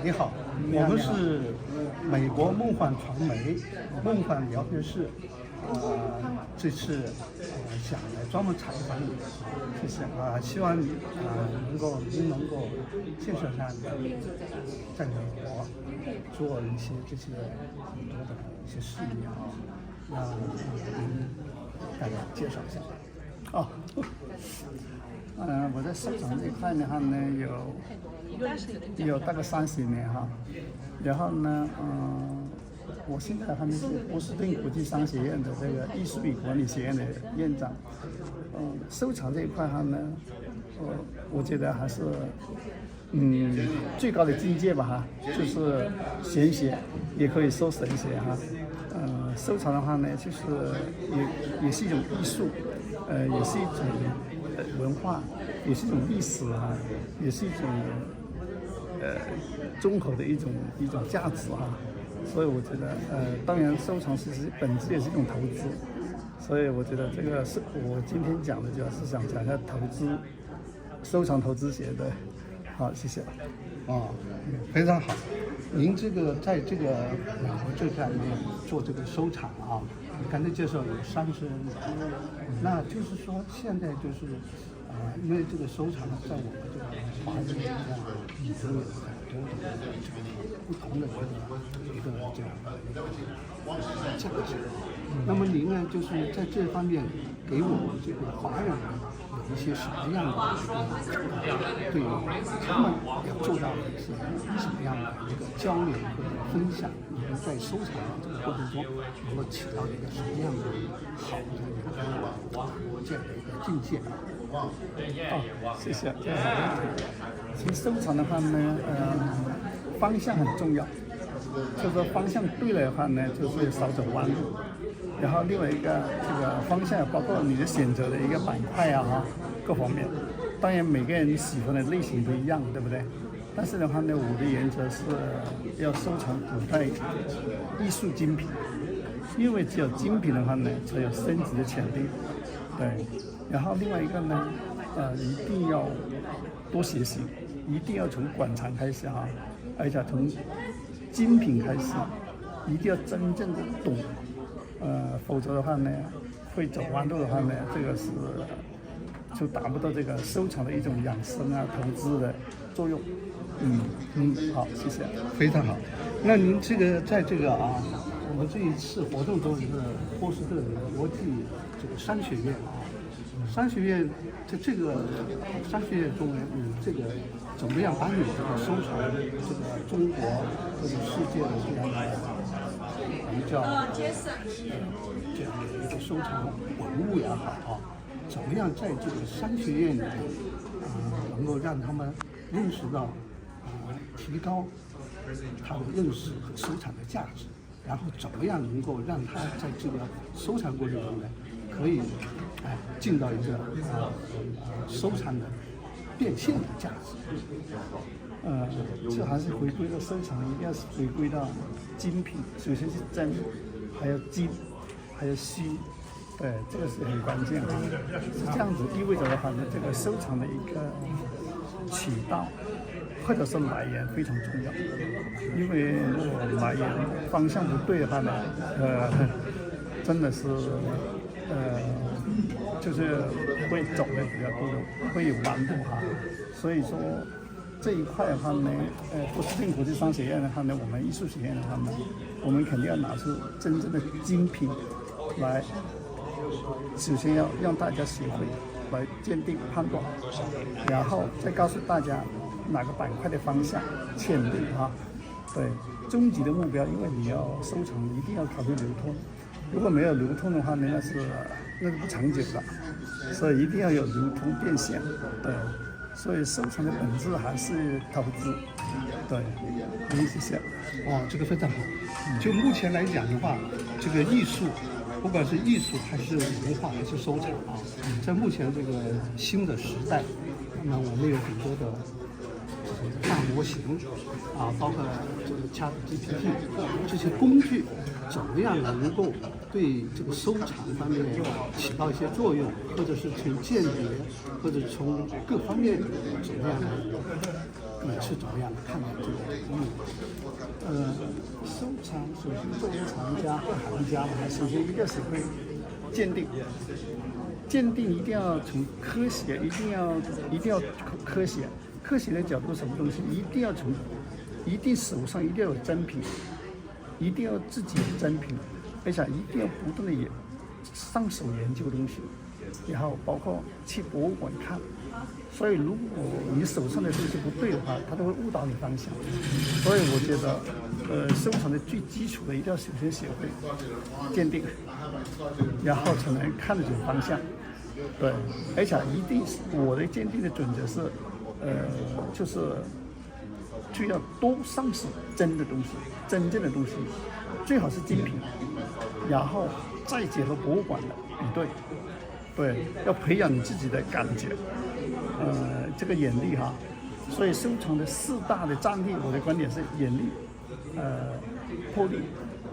你好，我们是美国梦幻传媒梦幻聊天室，这次想来专门采访你，谢谢希望您能够建设上在美国做一些这些很多的一些事业那您大概介绍一下。我在市场这块的话呢，有大概30年哈，然后呢，我现在还是波士顿国际商学院的这个艺术与管理学院的院长。收藏这一块哈呢，我觉得还是最高的境界吧哈，就是玄学也可以说神学哈。收藏的话呢，就是也是一种艺术，也是一种文化，也是一种历史哈，也是一种综合的一种价值哈。所以我觉得当然收藏其实本质也是一种投资，所以我觉得这个是我今天讲的，主要是想讲一下收藏投资学的。好，谢谢。非常好。您这个在这个美国这方面做这个收藏刚才介绍有30人左右，那就是说现在就是因为这个收藏在我们这个华人里面已经有很多的不同的一个这样的一个价值。那么您呢，就是在这方面给我们这个华人有一些什么样的对他们要做到的一些什么样的一个交流或者分享，你们在收藏的这个过程中能够起到一个什么样的好的一个这样的一个境界？谢谢，这个好问题。其实收藏的话呢，方向很重要，就是说方向对了的话呢，就是少走弯路。然后另外一个这个方向包括你的选择的一个板块各方面。当然每个人喜欢的类型不一样，对不对？但是的话呢，我的原则是要收藏古代艺术精品，因为只有精品的话呢，才有升值的潜力。对，然后另外一个呢，一定要多学习，一定要从馆藏开始而且从精品开始，一定要真正的懂，否则的话呢，会走弯路的话呢，这个是就达不到这个收藏的一种养生投资的作用。好，谢谢，非常好。那您这个在这个我们这一次活动中是波士顿国际这个商学院商学院在这个商学院中，这个怎么样把你这个收藏这个中国或者世界的这样的我们叫这样的一个收藏文物也好怎么样在这个商学院里面能够让他们认识到提高他的认识和收藏的价值，然后怎么样能够让他在这个收藏过程中呢，可以进到一个收藏的变现的价值。这还是回归到收藏，一定要是回归到精品，首先是真，还有精，还有虚。对，这个是很关键的。是这样子意味着的话呢，这个收藏的一个渠道或者是来源非常重要，因为如果来源方向不对的话呢，真的是就是会走的比较多的，会有弯路所以说这一块的话呢，波士顿国际商学院的话呢，我们艺术学院的话呢，我们肯定要拿出真正的精品来。首先要让大家学会来鉴定判断，然后再告诉大家哪个板块的方向潜力对，终极的目标，因为你要收藏，一定要考虑流通。如果没有流通的话呢，那是不长久的，所以一定要有流通变现。对，所以收藏的本质还是投资。对，谢谢。这个非常好。就目前来讲的话，这个艺术。不管是艺术还是文化还是收藏在目前这个新的时代，那我们有很多的大模型包括这个 ChatGPT 这些工具，怎么样能够对这个收藏方面起到一些作用，或者是从鉴别，或者从各方面怎么样你是怎么样看待这个问题？收藏首先作为藏家或行家嘛，首先一定要学会鉴定，鉴定一定要从科学，一定要科学。科学的角度，什么东西一定手上一定要有真品，一定要自己有真品，而且一定要不断的上手研究东西，然后包括去博物馆看。所以如果你手上的东西不对的话，它都会误导你方向。所以我觉得，收藏的最基础的一定要首先学会鉴定，然后才能看得准方向。对，而且一定是我的鉴定的准则是，就是就要多上手真的东西，真正的东西，最好是精品，然后再结合博物馆的比对。对，要培养你自己的感觉，这个眼力哈。所以收藏的4大的战力，我的观点是眼力、魄力、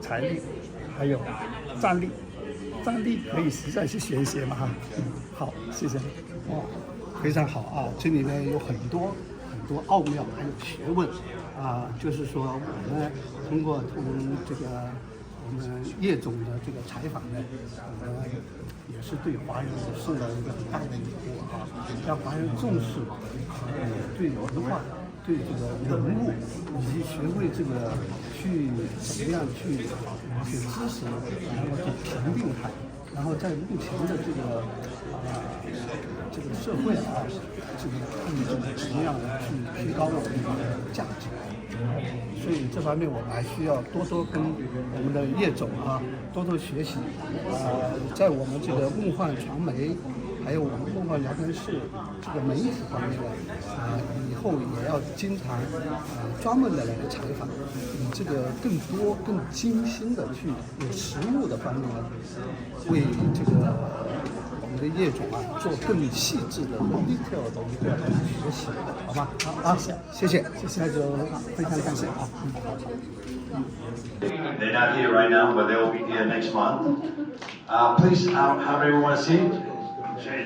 财力，还有战力。战力可以实在去学一学嘛哈。好，谢谢。哇，非常好啊，这里面有很多奥妙，还有学问啊。就是说，我们通过这个我们叶总的这个采访呢，也是对华人送了一个很大的礼物啊，让华人重视对文化、对这个文物，以及学会这个去怎么样去知识，然后去评定它，然后在目前的这个社会啊，这个怎么样去提高我们的价值。所以这方面我们还需要多跟我们的叶总啊多学习。在我们这个梦幻传媒，还有我们梦幻聊天室这个媒体方面呢，以后也要经常专门的来采访，以这个更多更精心的去有实物的方面呢，为这个我们的叶总啊做更细致的、更 detail 的一个学习，好吧？好，谢谢，那就非常感谢啊。They're not here right now, but they'll be here next month. Please, have everyone a seat.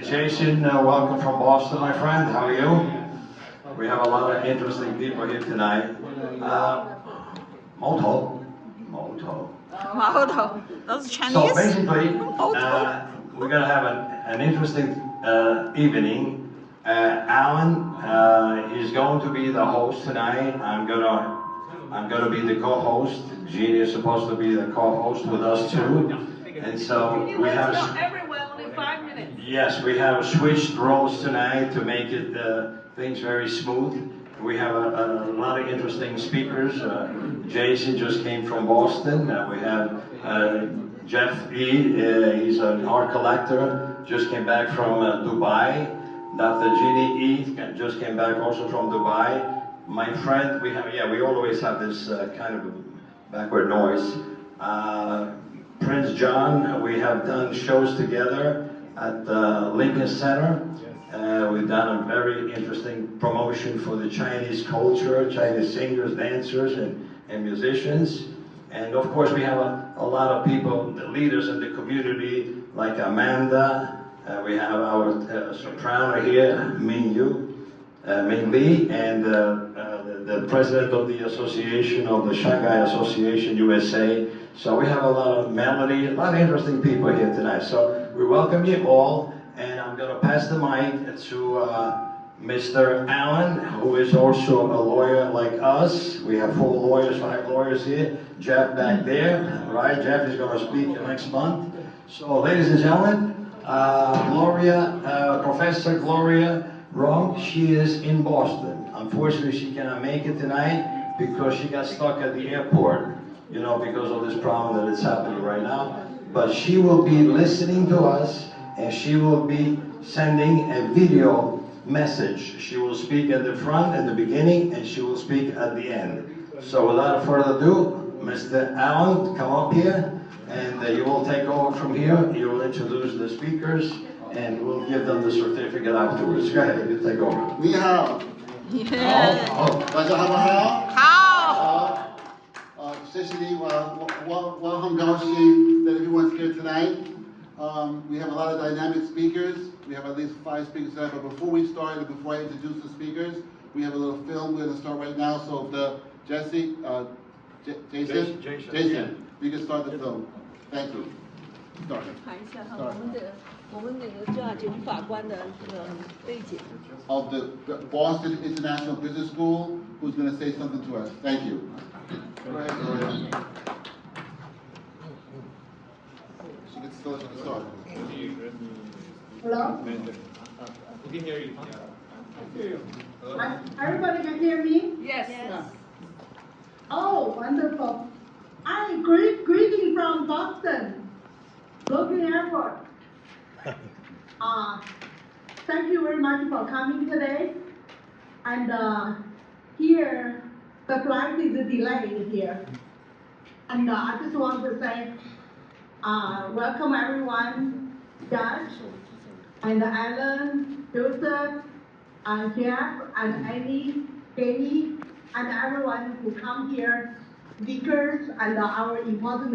Jason, welcome from Boston, my friend. How are you? We have a lot of interesting people here tonight. Moto. Those Chinese. So basically, we're going to have an interesting evening. Alan is going to be the host tonight. I'm gonna be the co-host. Jeannie is supposed to be the co-host with us too. And so we have. Everyone only 5 minutes. Yes, we have switched roles tonight to make it things very smooth. We have a lot of interesting speakers. Jason just came from Boston. We have Jeff E. He's an art collector. Just came back from Dubai. Dr. Jeannie E. just came back also from Dubai. My friend, we always have this kind of backward noise. Prince John, we have done shows together at the Lincoln Center. We've done a very interesting promotion for the Chinese culture, Chinese singers, dancers, and musicians. And of course, we have a lot of people, the leaders in the community, like Amanda. We have our soprano here, Ming Li, and the president of the association of the Shanghai Association USA. So we have a lot of melody, a lot of interesting people here tonight. So we welcome you all, and I'm going to pass the mic to Mr. Allen, who is also a lawyer like us. We have 5 lawyers here. Jeff back there, right? Jeff is going to speak next month. So ladies and gentlemen, Professor Gloria Wrong, she is in Boston. Unfortunately, she cannot make it tonight because she got stuck at the airport, because of this problem that is happening right now. But she will be listening to us, and she will be sending a video message. She will speak at the front, at the beginning, and she will speak at the end. So without further ado, Mr. Allen, come up here, and you will take over from here. You will introduce the speakers, and we'll give them the certificate afterwards. Go ahead, you take over. 你好，大家好不好？好。谢谢你，我很高兴 that everyone's here tonight. We have a lot of dynamic speakers. We have at least 5 speakers tonight. But before we start, and before I introduce the speakers, we have a little film. We're going to start right now. So the Jesse, Jason, you can start the film. Thank you. Start. 谈一下哈，我们那个judge我们法官的这个背景。 Of the Boston International Business School, who's going to say something to us. Thank you. Go ahead, Gloria. She can start. Hello? We can hear you. Everybody can hear me? Yes. Oh, wonderful. Hi, greeting from Boston, Logan Airport. Thank you very much for coming today. And here, the flight is delayed here. And I just want to say, welcome everyone, Judge, and Alan, Joseph, and Jeff, and Annie, Jenny, and everyone who come here, speakers, and our very important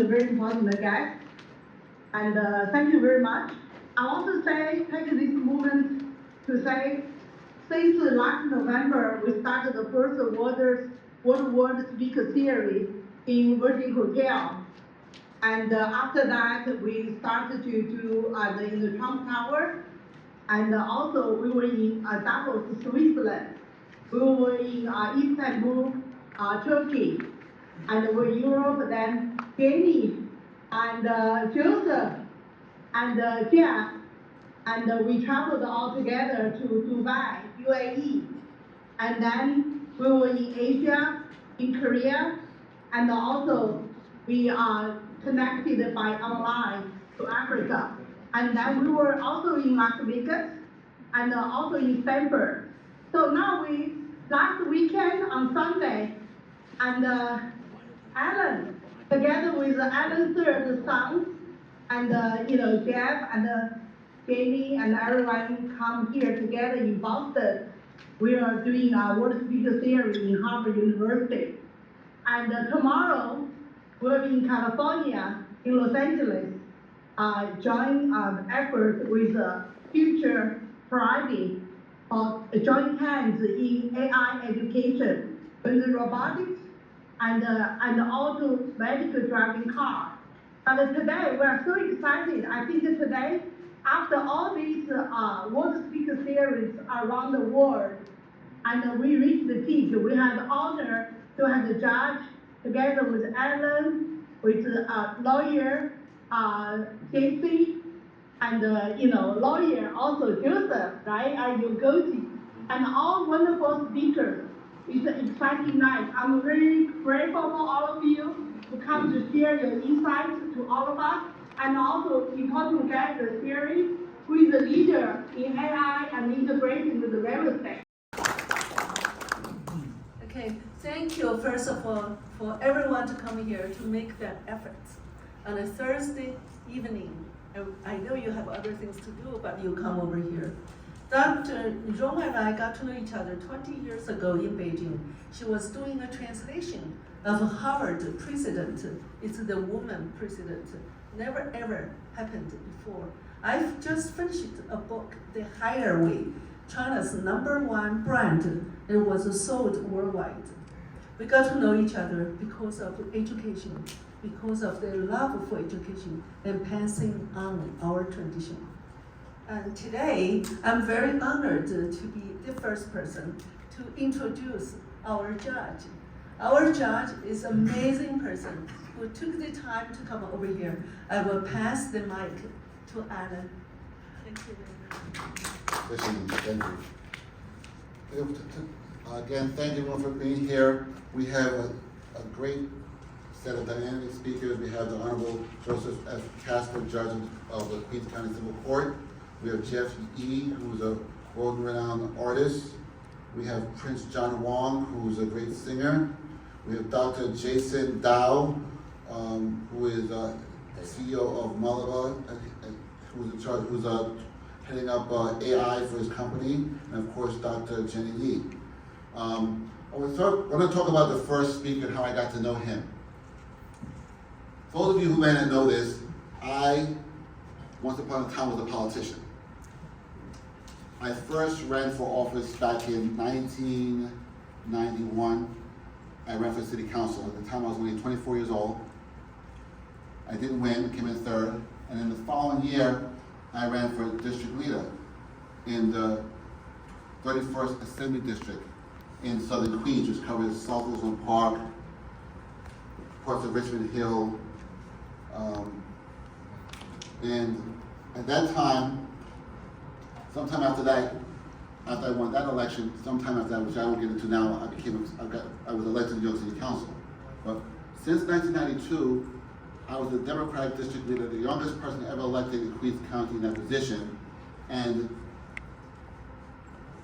guests. And thank you very much. I want to take this moment to say, since last November, we started the first World Speaker Series in Virgin Hotel. And after that, we started to do in the Trump Tower. And also, we were in Davos, Switzerland. We were in Istanbul, Turkey. And we're in Europe, then Jenny and Joseph and Jeff. And we traveled all together to Dubai, UAE. And then we were in Asia, in Korea. And also, we are connected by online to Africa. And then we were also in Las Vegas and also in Stanford. So now last weekend on Sunday, and Alan, together with Alan's third son, and Jeff and Jamie and everyone come here together in Boston. We are doing a World Speaker Series in Harvard University. And tomorrow, we'll be in California, in Los Angeles, join effort with Future Friday, join hands in AI education with robotics and automatic driving car. But today, we are so excited. I think today, after all these World Speaker Series around the world, and we reached the peak, we had the honor to have the judge together with Alan, with lawyer JC, and lawyer also Joseph, right? Yugosi, and all wonderful speakers. It's an exciting night. I'm really grateful for all of you to come to share your insights to all of us, and also important guest the series, who is a leader in AI and integration with the real estate. Okay, thank you first of all for everyone to come here to make that effort on a Thursday evening. I know you have other things to do, but you come over here. Dr. Zhong and I got to know each other 20 years ago in Beijing. She was doing a translation of Harvard president. It's the woman president. Never ever happened before. I've just finished a book, The Higher Way, China's #1 brand. It was sold worldwide. We got to know each other because of education, because of their love for education and passing on our tradition. And today, I'm very honored to be the first person to introduce our judge. Our judge is an amazing person who took the time to come over here. I will pass the mic to Alan. Thank you very much. Listen, thank you. Again, thank you everyone for being here. We have a great set of dynamic speakers. We have the Honorable Joseph F. Casper, Judge of the Queens County Civil Court. We have Jeff E., who's a world-renowned artist. We have Prince John Wong, who's a great singer. We have Dr. Jason Dao, who is CEO of Malabar, who's in charge, who's heading up AI for his company, and of course, Dr. Jenny Lee. I want to talk about the first speaker and how I got to know him. For those of you who may not know this, I, once upon a time, was a politician. I first ran for office back in 1991. I ran for city council. At the time I was only 24 years old. I didn't win, came in third. And then the following year, I ran for district leader in the 31st Assembly District in Southern Queens, which covers South Roseland Park, parts of Richmond Hill. And at that time, sometime after that, after I won that election, sometime after that, which I won't get into now, I was elected to New York City Council. But since 1992, I was the Democratic district leader, the youngest person ever elected in Queens County in that position. And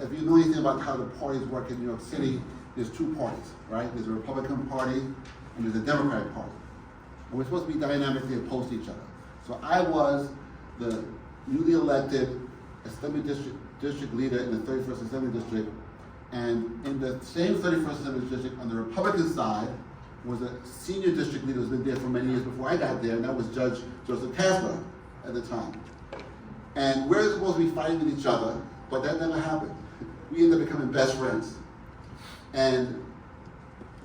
if you know anything about how the parties work in New York City, there's two parties, right? There's a Republican Party and there's a Democratic Party. And we're supposed to be dynamically opposed to each other. So I was the newly elected Assembly district leader in the 31st Assembly District. And in the same 31st Assembly District, on the Republican side, was a senior district leader who's been there for many years before I got there, and that was Judge Joseph Casper at the time. And we're supposed to be fighting with each other, but that never happened. We ended up becoming best friends. And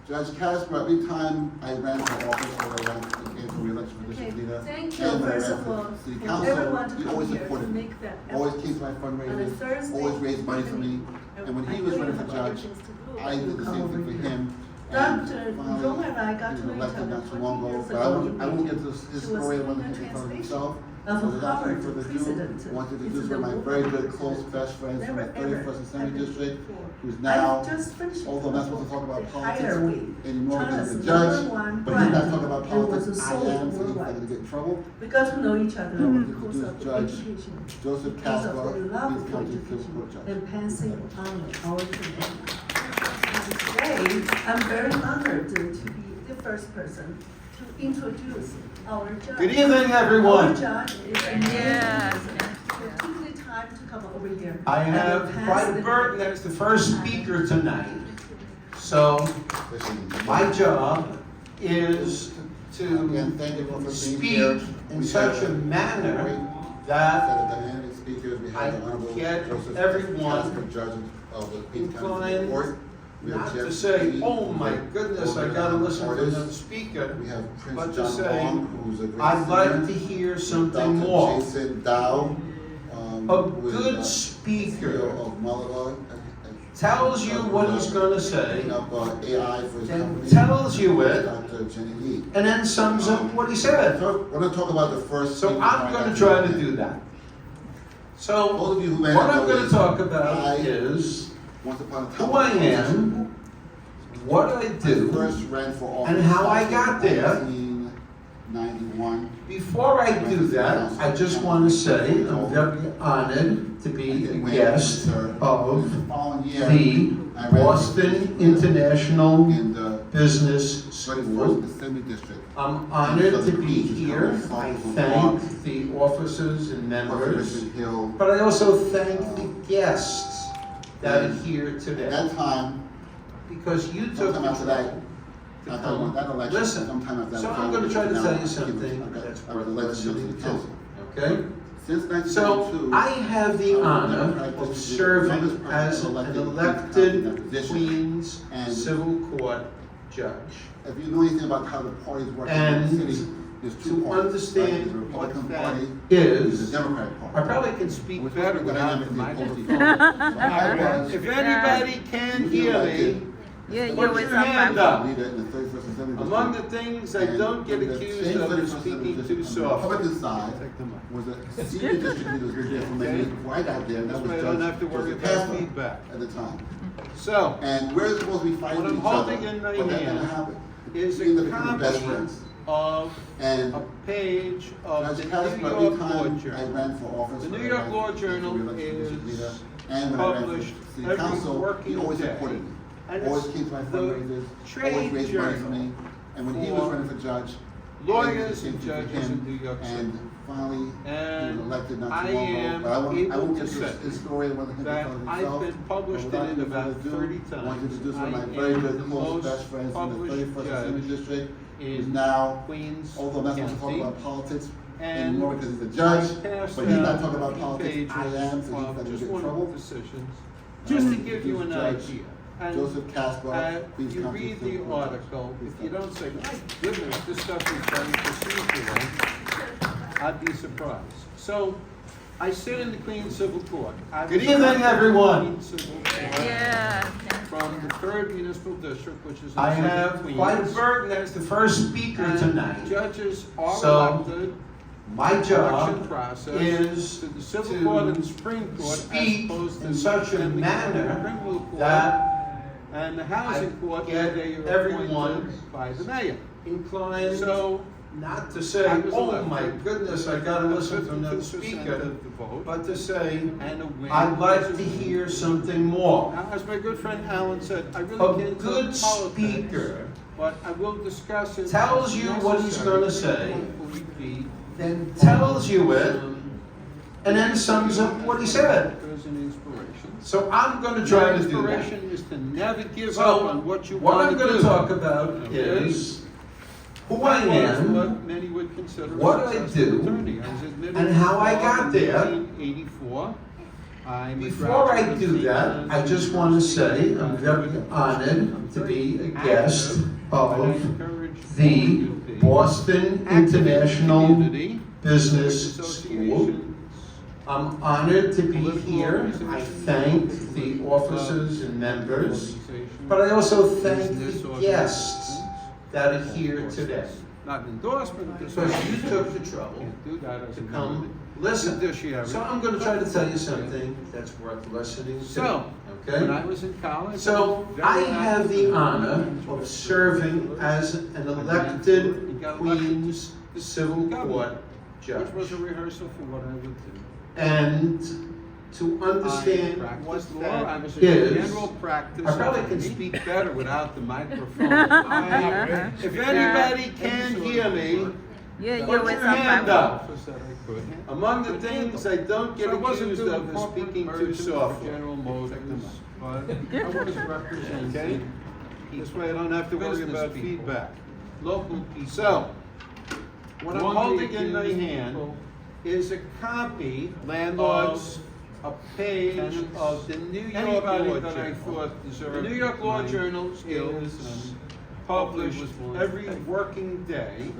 Judge Casper, every time I ran for office, or I came for re-election for district leader, thank you and first I of ran all for city for council, everyone to he come always here to supported me. make that Always effort. came to my On a fundraisers, Thursday always raised money for me. evening, And when he I was know running you for have other judge, things to do, I but did you the come same over thing for here. him. Dr. And Jong and I got he to was know each elected other not too 20 long ago, years but ago. I won't get to his She was story senior about him for translation himself. of So without any Harvard further ado, president. I want to It's introduce the one of my woman very good, president. close, best friends from the Never, ever 31st Assembly happened District, before. who's now, I just finished although I'm not supposed to talk about the politics hierarchy. anymore because China's he's a judge, #1 but he's not brand. talking about It was politics. I sold am, so he's not worldwide. going to get in trouble. We got to know each other I want to because of introduce Judge education. Joseph Because of Casper, the love Queens for County Civil education Court Judge. and passing on our commitment. Today, I'm very honored to be the first person to introduce our judge. Good evening, everyone. Our judge is amazing. Took the time to come over here. I have and pass quite a the- burden as the first speaker tonight. So my job is Again, to thank you all for being speak here. in We such have a manner great that set of dynamic speakers. We have the Honorable get Joseph everyone Casper, Judge of the Queens County inclined Court. We have not to Jeff say, Kennedy, oh my goodness, I gotta listen to artist. another speaker, We have but Prince to John say, Long, who's a great I'd like singer. to hear something Dr. more. Jason Dow, A who is, good CEO speaker of Malabar, tells you what he's gonna say, setting up AI for his and company. tells you it, Dr. Jenny Lee. and then sums up what he said. So we're going to talk about the first. So I'm going to try to do that. So Those of you who may what not I'm know going to this, talk about I- is Once upon a time, who I am, what I do, first ran for office and how I in got there. 1991. Before I do that, I just want to say I'm very honored to be a guest of The following year, the I ran Boston International in the Business 31st School. Assembly District. I'm honored to be here. I thank the officers and members, Richmond Hill. but I also thank the guests that are here At today, that time, because you took sometime the after that, time to after I won that come. election, Listen, sometime after that. so I'm going to try to tell you something that's worth listening to, okay? Since So 1992, I have the honor of serving as an elected Queens Civil Court judge. if you know anything about how the parties work in And the city, there's two to parties. understand right? There's the Republican what that Party, there's is, the Democratic Party. I probably can speak We're better supposed to be without the dynamically opposed to microphone. each other. So I was If anybody can hear me, Yeah, put your hand up. leader in the 31st Assembly Among the District. things I And don't get in the accused same of is 31st speaking Assembly too District, on the soft. Republican side was a senior district leader who was there for many years before I got there, and that was This way I don't have to Judge worry Joseph about Casper feedback. at the time. So, And we're supposed to be fighting What I'm each other, holding in my but that hand never happened. is We a ended up becoming best copy friends. of And a page of Judge the Casper, New every York Law time I Journal. ran for office, The when New I York ran Law for Journal re-election for district leader, is and when I ran for published city every council, he working always day. supported me. And Always it's came to my the fundraisers, trade always raised money for journal me. And when he was for running for judge, lawyers I did the and same thing for judges him. in New York City. And finally, he And was elected not I too long ago. am But I won't able get to to say his story and whether him that tell I've himself. been published But in without it about further ado, 30 I want to times. introduce one of I my am very good the close most best friends from the published 31st Assembly judge District, who's in now, Queens although I'm not supposed to talk County. about politics And more because he's a judge, passed but he's not out talking about a few politics. I pages am, so he's of going to just get in one of trouble. the decisions, just to give you an Judge idea. And Joseph Caswell, please you come to read the the podium. article, if you don't say, my goodness, this stuff is very procedural, I'd be surprised. So, I sit in the Queen's Civil Court. Good evening, everyone. From the 3rd Municipal District, which is in I Southern have Queens. quite a burden as the first speaker And tonight. Judges are So, elected. My Election job process is to the Civil to Court and the Supreme Court speak as opposed to in such a Family Court and manner Criminal Court that and the Housing I Court get where they are everyone appointed by the mayor. inclined So, not to say, I was oh elected. my goodness, I gotta listen to another 52% speaker, of the vote, but to say, and a win. I'd like to hear something more. Now, as my good friend Alan said, I A really can't good talk politics, speaker but I will discuss it. tells as you what he's necessary gonna to say, hopefully be then tells you it, and then sums up what he said. There's an inspiration. So I'm gonna try to do that. Inspiration is to never give So, up on what you what want I'm to do. gonna talk about Okay. is who I That was am, what many would consider what a I successful do, attorney. I was admitted and to how I the got bar in there. 1984. I'm a Before I graduate do of that, I just St. want to University. say I'm very honored to be a guest But I of encourage the all of you to be Boston active in the International community, Business School. associations, I'm honored to be political here. I organizations, thank the officers and members, organizations, but I also thank business the guests organizations. that are here today. Not an endorsement of this. Because you took the trouble Can't do that as to a come listen. judiciary. So I'm going to try to tell you something that's worth listening to. So, when Okay? I was in college. So I have the honor of serving as an elected Queen's Civil Court judge. Which was a rehearsal for what I would do. And to I understand what practiced law, I that was a is, general practice. I probably can attorney. speak better without the microphone. If anybody can hear me, Yeah, put your hand up. up. Among the things I don't get So I wasn't accused doing of is corporate speaking too mergers soft. for General Motors, but I was representing. Okay. This way I don't have to worry business about people, feedback. Local people. So, what I'm Wrongly holding in my accused hand people, is a copy landlords, of a page tenants, of the New York anybody Law that I Journal. thought deserved The New York Law my Journal skills is and published was willing to every pay. working day,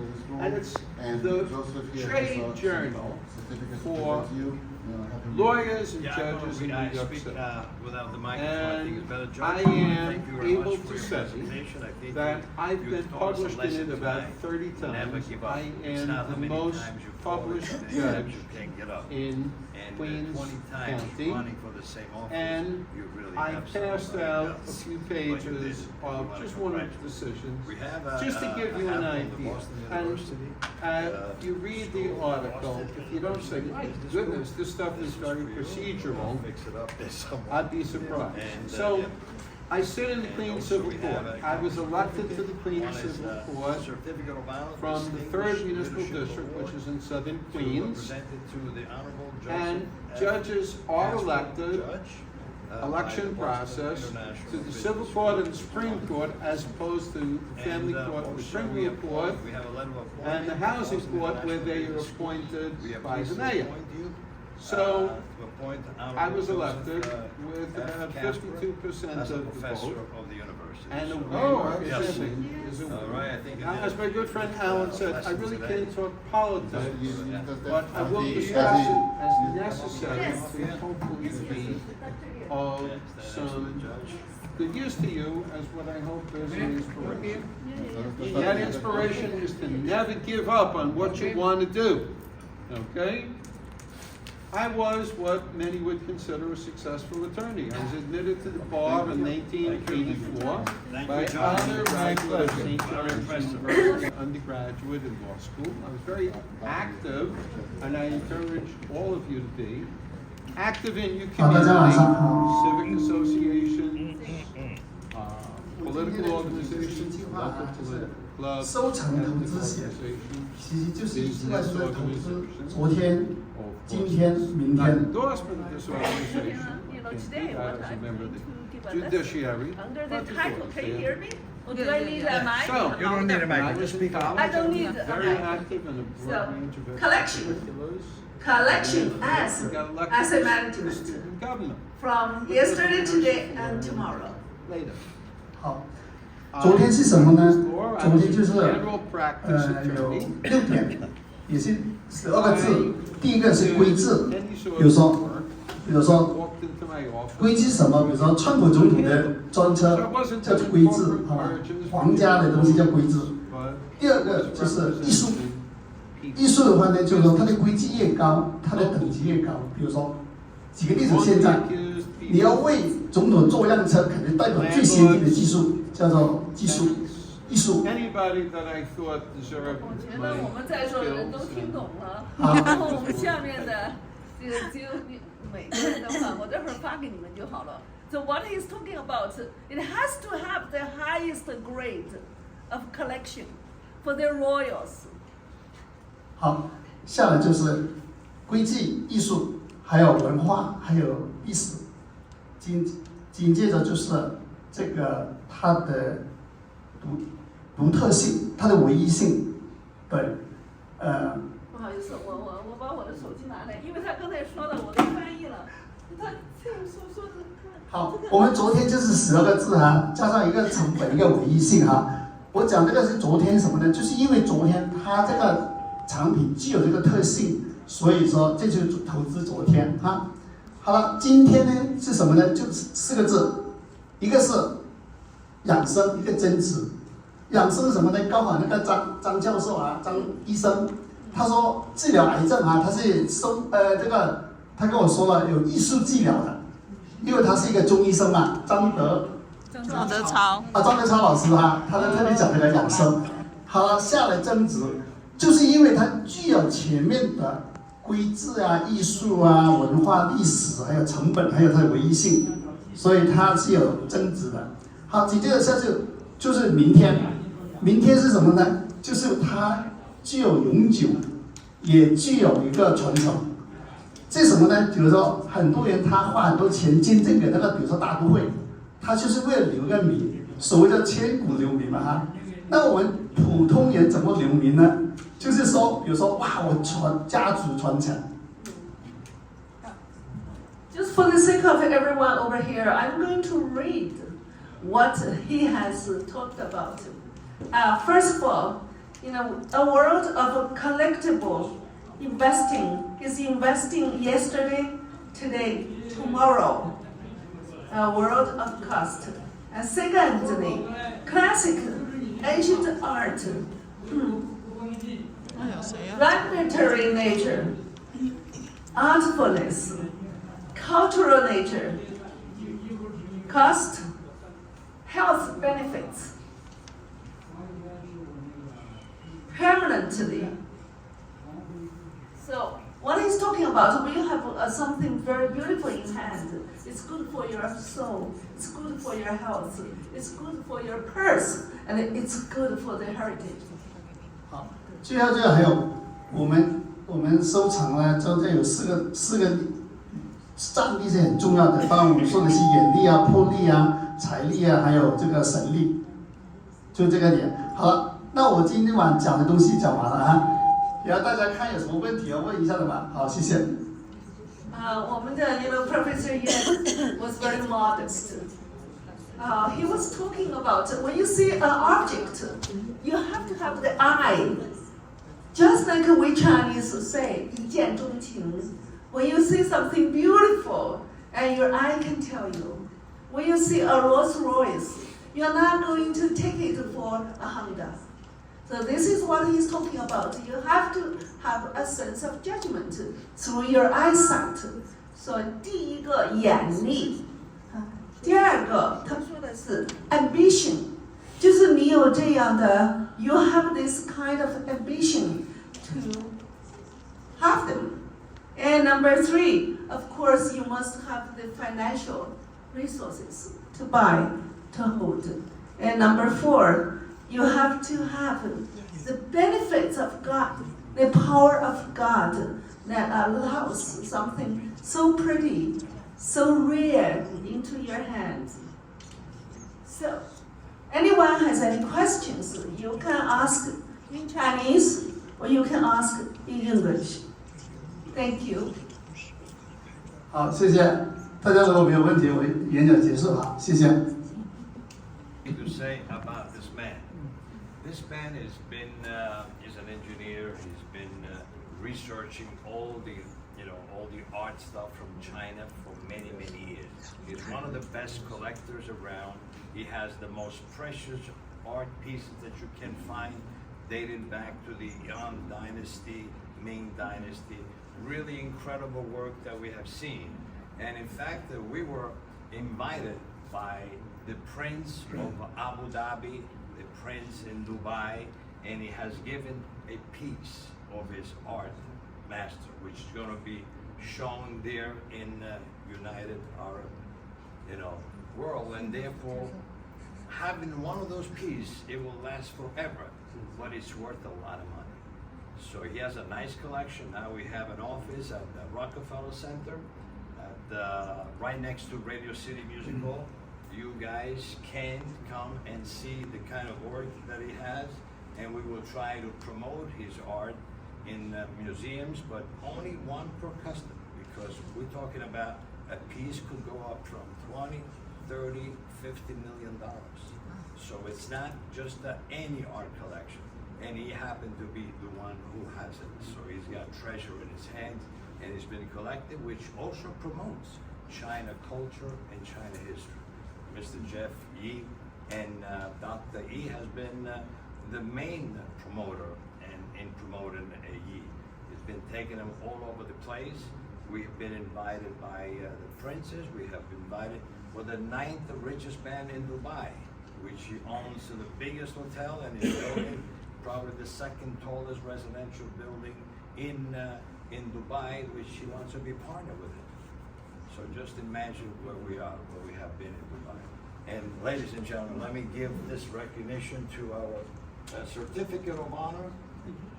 and it's And the Joseph here trade has, journal certificate for to you. Have him- lawyers and Yeah, I'm judges in gonna New York speak City. without the microphone. I think it's better. And Judge, I thank you am very able much for to your say presentation. I think that I've you've been taught us a published in lesson it about tonight. 30 Never times. give up. I It's am not how the many most times you fall published and judge you can't get up. in And Queens 20 times County. running for the same office, And you really I have some passed out a guts. few But you did. pages We of wanna just one of the congratulate you. decisions, We have just to give you a an hat from the idea. Boston And University, if you read the article, if you don't say, my goodness, this stuff is very procedural, fix it up there somewhere. I'd be surprised. And, So, yeah. I sit in the And Queen's also Civil we Court. have a I was elected to the One Queen's is, Civil a Court certificate of honor, from the distinguished 3rd Municipal leadership District, award, which is in Southern to Queens. presented to the Honorable And Joseph F. judges are Caswell, elected, Judge, by the election Boston process, International to the Business Civil School. Court and the Supreme Court as opposed to the Family And, Court and the also, Supreme Court, we have a letter of and the appointment Housing from the Court Boston where they are Business School. appointed We are by pleased the to mayor. appoint you, So, to appoint I was Honorable elected Joseph, with F. about Casper 52% as a of the professor vote, of the university. and a So- win Yes. representing is a All win. right, I think. Now, it as is my good friend Alan said, I lesson really today. can't talk politics, but I will As discuss he- it as necessary to hopefully be of some good use to you as what I hope is an inspiration. That inspiration is to never give up on what you want to do, okay? I was what many would consider a successable attorney. I was admitted to the bar in 1984 by honor graduate of St. John's University, undergraduate in law school. I was very active, and I encourage all of you to be active in your 大家晚上 community, 好。 civic associations, political organizations, local political clubs, 收藏投 ethnic 资险 organizations, 其实就是一直在 business 说投资 organizations. 昨天、今天、明 Not 天。 endorsement of this organization. You know, Can't do today that what as a I'm member of going the to give a lesson judiciary. under but the to title. Can you understand hear me? Do I need a mic? So, You don't need a mic, just speak up. I don't need a very mic. active in a So, broad range of collection. extracurriculars. Collection as We got elected asset to management student government from yesterday, today, and tomorrow. later. 好，昨天是什么呢？昨天就是 General practice 有 attorney. 6点，也是12个字。第一个是规制， Any sort 比如 of 说 work. 比如说 Walked into my office. 规制什么？比如说川普总统的专车叫做规制，好吧？皇家的东西叫规制。 But 第二个就是艺术，艺术的话呢，就是说它的规矩越高，它的等级越高。比如说，举个例子，现在你要为总统做辆车，可能代表最先进的技术，叫做技术、艺术。 Anybody that I thought 我 deserved 觉 my 得我们在座的人都 skills 听 and 懂了，好然后我们下面的这个只有每个人的话，我待会儿发给你们就好了。So what he's talking about, it has to have the highest grade of collection for their royals. 好，下来就是规矩、艺术，还有文化，还有历史。紧接着就是这个它的独特性，它的唯一性，对，不好意思，我把我的手机拿来，因为他刚才说了，我都翻译了，他这样说的。好，我们昨天就是12个字哈，加上一个成本，一个唯一性哈。我讲这个是昨天什么呢？就是因为昨天它这个产品具有这个特性，所以说这就是投资昨天哈。好了，今天呢是什么呢？就4个字，一个是养生，一个增值。养生是什么呢？刚好那个张教授啊，张医生，他说治疗癌症啊，他是这个他跟我说了有艺术治疗的，因为他是一个中医生嘛，张德超老师哈，他在特别讲这个养生。好了，下来增值，就是因为它具有前面的规制啊、艺术啊、文化、历史，还有成本，还有它的唯一性，所以它是有增值的。好，紧接着下去就是明天，明天是什么呢？就是它具有永久，也具有一个传承。这什么呢？比如说很多人他花很多钱进这个那个，比如说大都会，他就是为了留个名，所谓的千古留名嘛哈。那我们普通人怎么留名呢？就是说，比如说哇，我家族传承。Just for the sake of everyone over here, I'm going to read what he has talked about. First of all, a world of collectible investing is investing yesterday, today, tomorrow. A world of cost. And secondly, classic ancient art, laboratory nature, artfulness, cultural nature, cost, health benefits, permanently. So what he's talking about, when you have something very beautiful in hand, it's good for your soul, it's good for your health, it's good for your purse, and it's good for the heritage. 好，最后还有我们收藏呢，中间有四个战力是很重要的，当然我们说的是眼力啊、魄力啊、财力啊，还有这个神力，就这个点。好了，那我今天晚讲的东西讲完了啊，然后大家看有什么问题要问一下的吧。好，谢谢。我们的Professor Yuan was very modest. He was talking about when you see an object, you have to have the eye. Just like we Chinese say, 一见钟情. When you see something beautiful, and your eye can tell you. When you see a Rolls Royce, you're not going to take it for a Honda. So this is what he's talking about. You have to have a sense of judgment through your eyesight. So 第一个眼力，第二个他说的是 ambition， 就是你有这样的 ，you have this kind of ambition to have them. And number 3, of course, you must have the financial resources to buy, to hold. And number 4, you have to have the benefits of God, the power of God that allows something so pretty, so rare into your hands. So, anyone has any questions, you can ask in Chinese or you can ask in English. Thank you. 好，谢谢大家。如果没有问题，我演讲结束了，谢谢。To say about this man. This man has been, he's an engineer. He's been researching all the art stuff from China for many years. He's one of the best collectors around. He has the most precious art pieces that you can find, dating back to the Yuan Dynasty, Ming Dynasty. Really incredible work that we have seen. And in fact, we were invited by the Prince of Abu Dhabi, the Prince in Dubai, and he has given a piece of his art master, which is going to be shown there in United Arab, world, and therefore having one of those pieces, it will last forever, but it's worth a lot of money. So he has a nice collection. Now we have an office at the Rockefeller Center, right next to Radio City Music Hall. You guys can come and see the kind of work that he has, and we will try to promote his art in museums, but only one per customer, because we're talking about a piece could go up from 20, 30, $50 million. So it's not just any art collection, and he happened to be the one who has it. So he's got treasure in his hands, and it's been collected, which also promotes China culture and China history. Mr. Jeff Yi and Dr. Yi has been the main promoter in promoting Yi. He's been taking them all over the place. We have been invited by the princes. We have been invited with the 9th richest man in Dubai, which he owns the biggest hotel and is building probably the 2nd tallest residential building in Dubai, which he wants to be partnered with it. So just imagine where we are, where we have been in Dubai. And ladies and gentlemen, let me give this recognition to our Certificate of Honor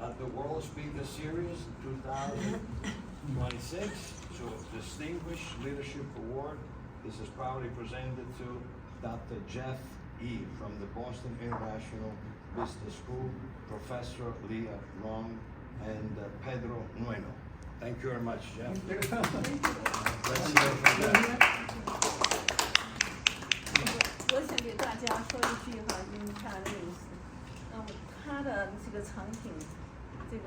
at the World Speaker Series 2026. So Distinguished Leadership Award. This is proudly presented to Dr. Jeff E. from the Boston International Business School, Professor Leah Long, and Pedro Nueno. Thank you very much, Jeff. Let's hear from Jeff. 我想给大家说一句哈，因为他认识，他的这个藏品，这个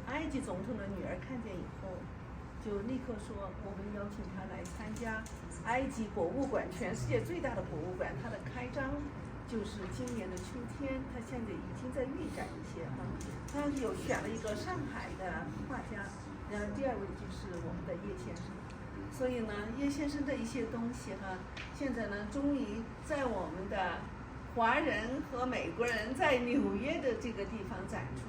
埃及总统的女儿看见以后，就立刻说我们邀请他来参加埃及博物馆，全世界最大的博物馆，它的开张就是今年的秋天，他现在已经在预展一些哈，他有选了一个上海的画家，然后第2位就是我们的叶先生。所以呢，叶先生的一些东西哈，现在呢，终于在我们的华人和美国人在纽约的这个地方展出，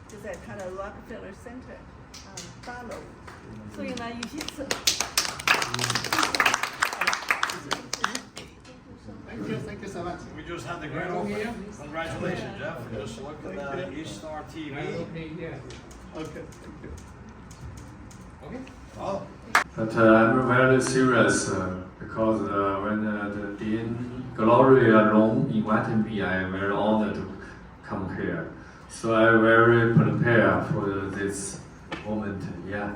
就在他的 Rockefeller Center 8楼。所以呢，有些次。Thank you so much. We just had the grand opening. Congratulations, Jeff. Just look at E-Star TV. Okay, thank you. Okay. Oh. But I'm very serious because when the Dean Gloria Long invited me, I am very honored to come here. So I'm very prepared for this moment. Yeah.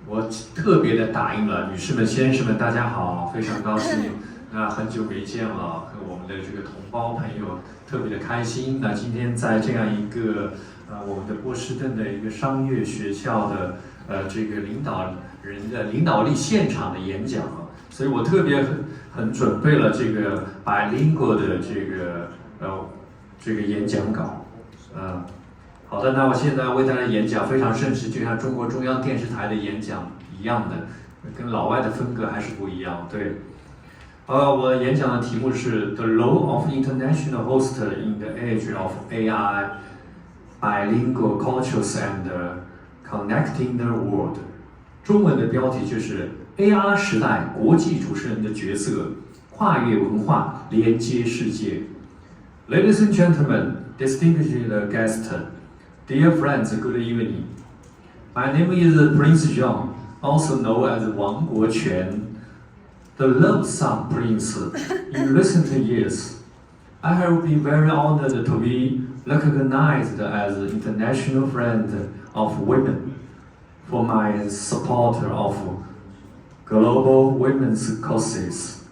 我特别的答应了，女士们、先生们，大家好，非常高兴。那很久没见了，和我们的这个同胞朋友特别的开心。那今天在这样一个我们的波士顿的一个商业学校的这个领导人的领导力现场的演讲啊，所以我特别很准备了这个 bilingual 的这个演讲稿，好的，那我现在为大家演讲非常正式，就像中国中央电视台的演讲一样的，跟老外的风格还是不一样，对。我演讲的题目是 The Role of International Host in the Age of AI, Bilingual Cultures and Connecting the World。中文的标题就是 AR 时代国际主持人的角色，跨越文化，连接世界。Ladies and gentlemen, distinguished guests, dear friends, good evening. My name is Prince John, also known as 王国权。the love song prince in recent years. I have been very honored to be recognized as an international friend of women for my support of global women's causes.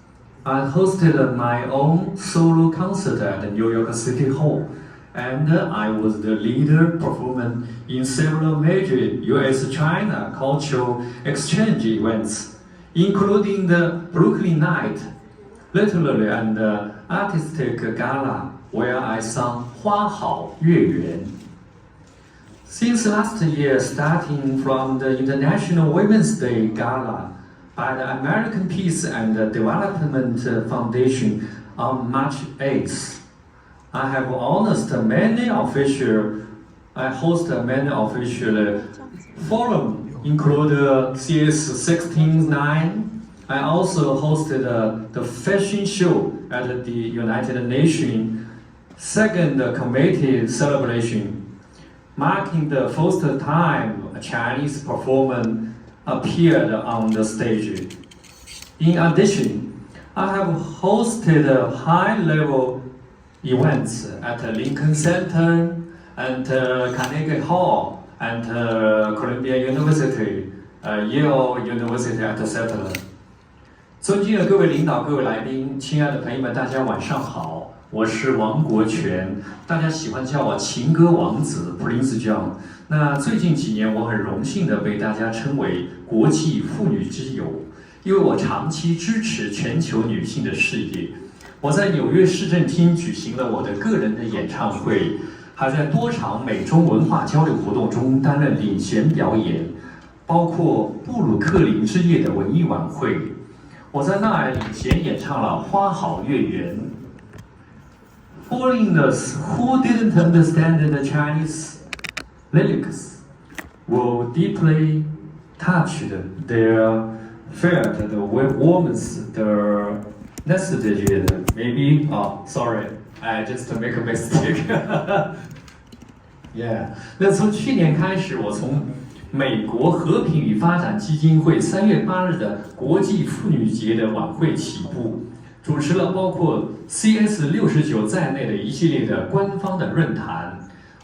I hosted my own solo concert at New York City Hall, and I was the leader performer in several major US-China cultural exchange events, including the Brooklyn Night, literary and artistic gala, where I sang 花好月圆. Since last year, starting from the International Women's Day Gala by the American Peace and Development Foundation on March 8th, I have hosted many official forums, including CS16-9. I also hosted the fashion show at the United Nations Second Committee celebration, marking the first time a Chinese performer appeared on the stage. In addition, I have hosted high-level events at Lincoln Center and Carnegie Hall and Columbia University, Yale University, etc. 尊敬的各位领导、各位来宾、亲爱的朋友们，大家晚上好，我是王国权，大家喜欢叫我情歌王子 Prince John。那最近几年，我很荣幸的被大家称为国际妇女之友，因为我长期支持全球女性的事业。我在纽约市政厅举行了我的个人的演唱会，还在多场美中文化交流活动中担任领衔表演，包括布鲁克林之夜的文艺晚会。我在那领衔演唱了《花好月圆》。Foreigners who didn't understand the Chinese lyrics were deeply touched. They felt the warmth, the nostalgia. Maybe, sorry, I just make a mistake. Yeah. 那从去年开始，我从美国和平与发展基金会3月8日的国际妇女节的晚会起步，主持了包括 CS69 在内的一系列的官方的论坛。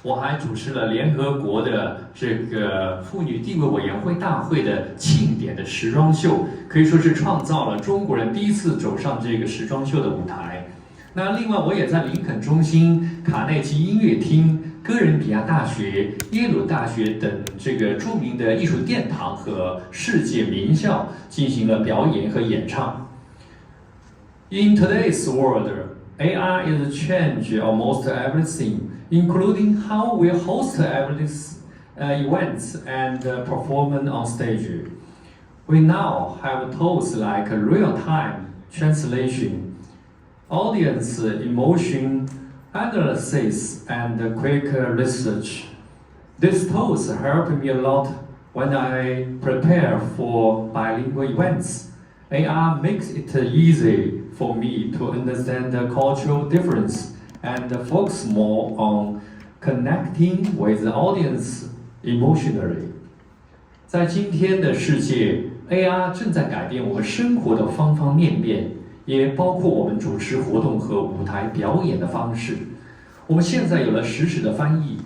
我还主持了联合国的这个妇女地位委员会大会的庆典的时装秀，可以说是创造了中国人第一次走上这个时装秀的舞台。那另外，我也在林肯中心、卡内基音乐厅、哥伦比亚大学、耶鲁大学等这个著名的艺术殿堂和世界名校进行了表演和演唱。In today's world, AI is changing almost everything, including how we host events and perform on stage. We now have tools like real-time translation, audience emotion analysis, and quick research. These tools help me a lot when I prepare for bilingual events. AI makes it easy for me to understand the cultural difference and focus more on connecting with the audience emotionally. 在今天的世界 ，AI 正在改变我们生活的方方面面，也包括我们主持活动和舞台表演的方式。我们现在有了实时的翻译、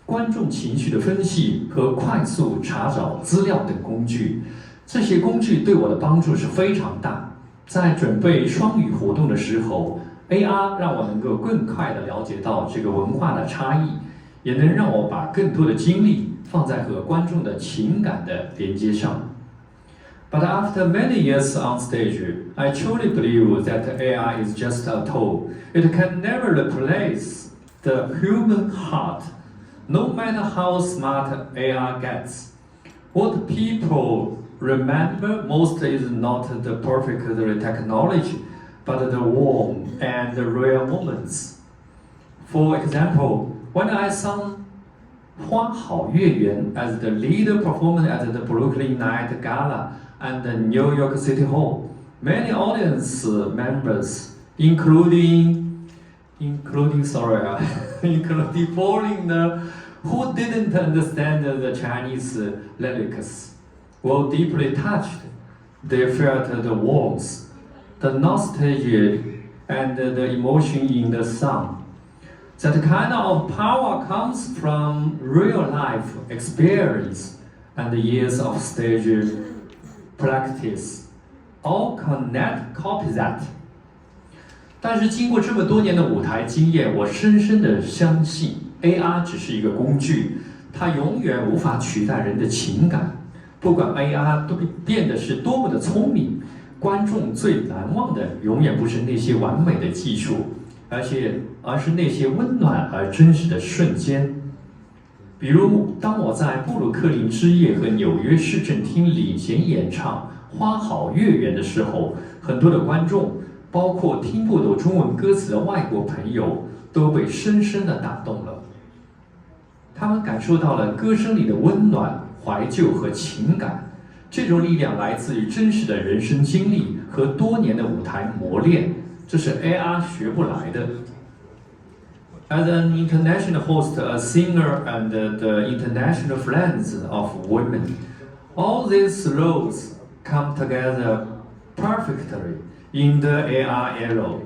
观众情绪的分析和快速查找资料等工具。这些工具对我的帮助是非常大。在准备双语活动的时候 ，AR 让我能够更快地了解到这个文化的差异，也能让我把更多的精力放在和观众的情感的连接上。But after many years on stage, I truly believe that AI is just a tool. It can never replace the human heart, no matter how smart AI gets. What people remember most is not the perfect technology, but the warm and rare moments. For example, when I sang 花好月圆 as the leader performer at the Brooklyn Night Gala and the New York City Hall, many audience members, including foreigners who didn't understand the Chinese lyrics, were deeply touched. They felt the warmth, the nostalgia, and the emotion in the song. That kind of power comes from real life experience and years of stage practice. All cannot copy that. 但是经过这么多年的舞台经验，我深深的相信 AR 只是一个工具，它永远无法取代人的情感。不管 AR 都变得是多么的聪明，观众最难忘的永远不是那些完美的技术，而是那些温暖而真实的瞬间。比如，当我在布鲁克林之夜和纽约市政厅领衔演唱《花好月圆》的时候，很多的观众，包括听不懂中文歌词的外国朋友，都被深深地打动了。他们感受到了歌声里的温暖、怀旧和情感。这种力量来自于真实的人生经历和多年的舞台磨练，这是 AR 学不来的。As an international host, a singer, and the international friends of women, all these roles come together perfectly in the AR era.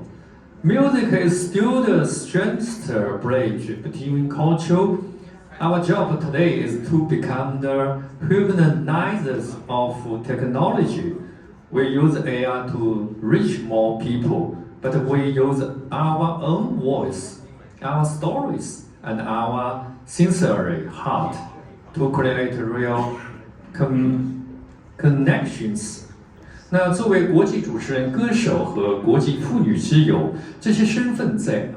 Music is still the strongest bridge between culture. Our job today is to become the humanizers of technology. We use AR to reach more people, but we use our own voice, our stories, and our sincere heart to create real connections. 那作为国际主持人、歌手和国际妇女之友，这些身份在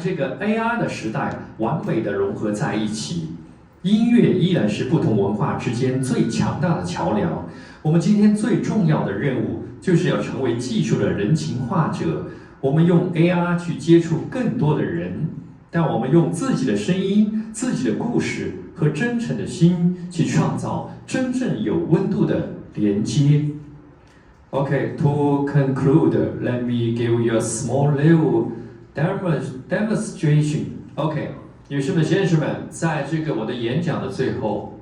这个 AR 的时代完美的融合在一起。音乐依然是不同文化之间最强大的桥梁。我们今天最重要的任务就是要成为技术的人情化者。我们用 AR 去接触更多的人，但我们用自己的声音、自己的故事和真诚的心去创造真正有温度的连接。Okay, to conclude, let me give you a small little demonstration. Okay, 女士们、先生们，在这个我的演讲的最后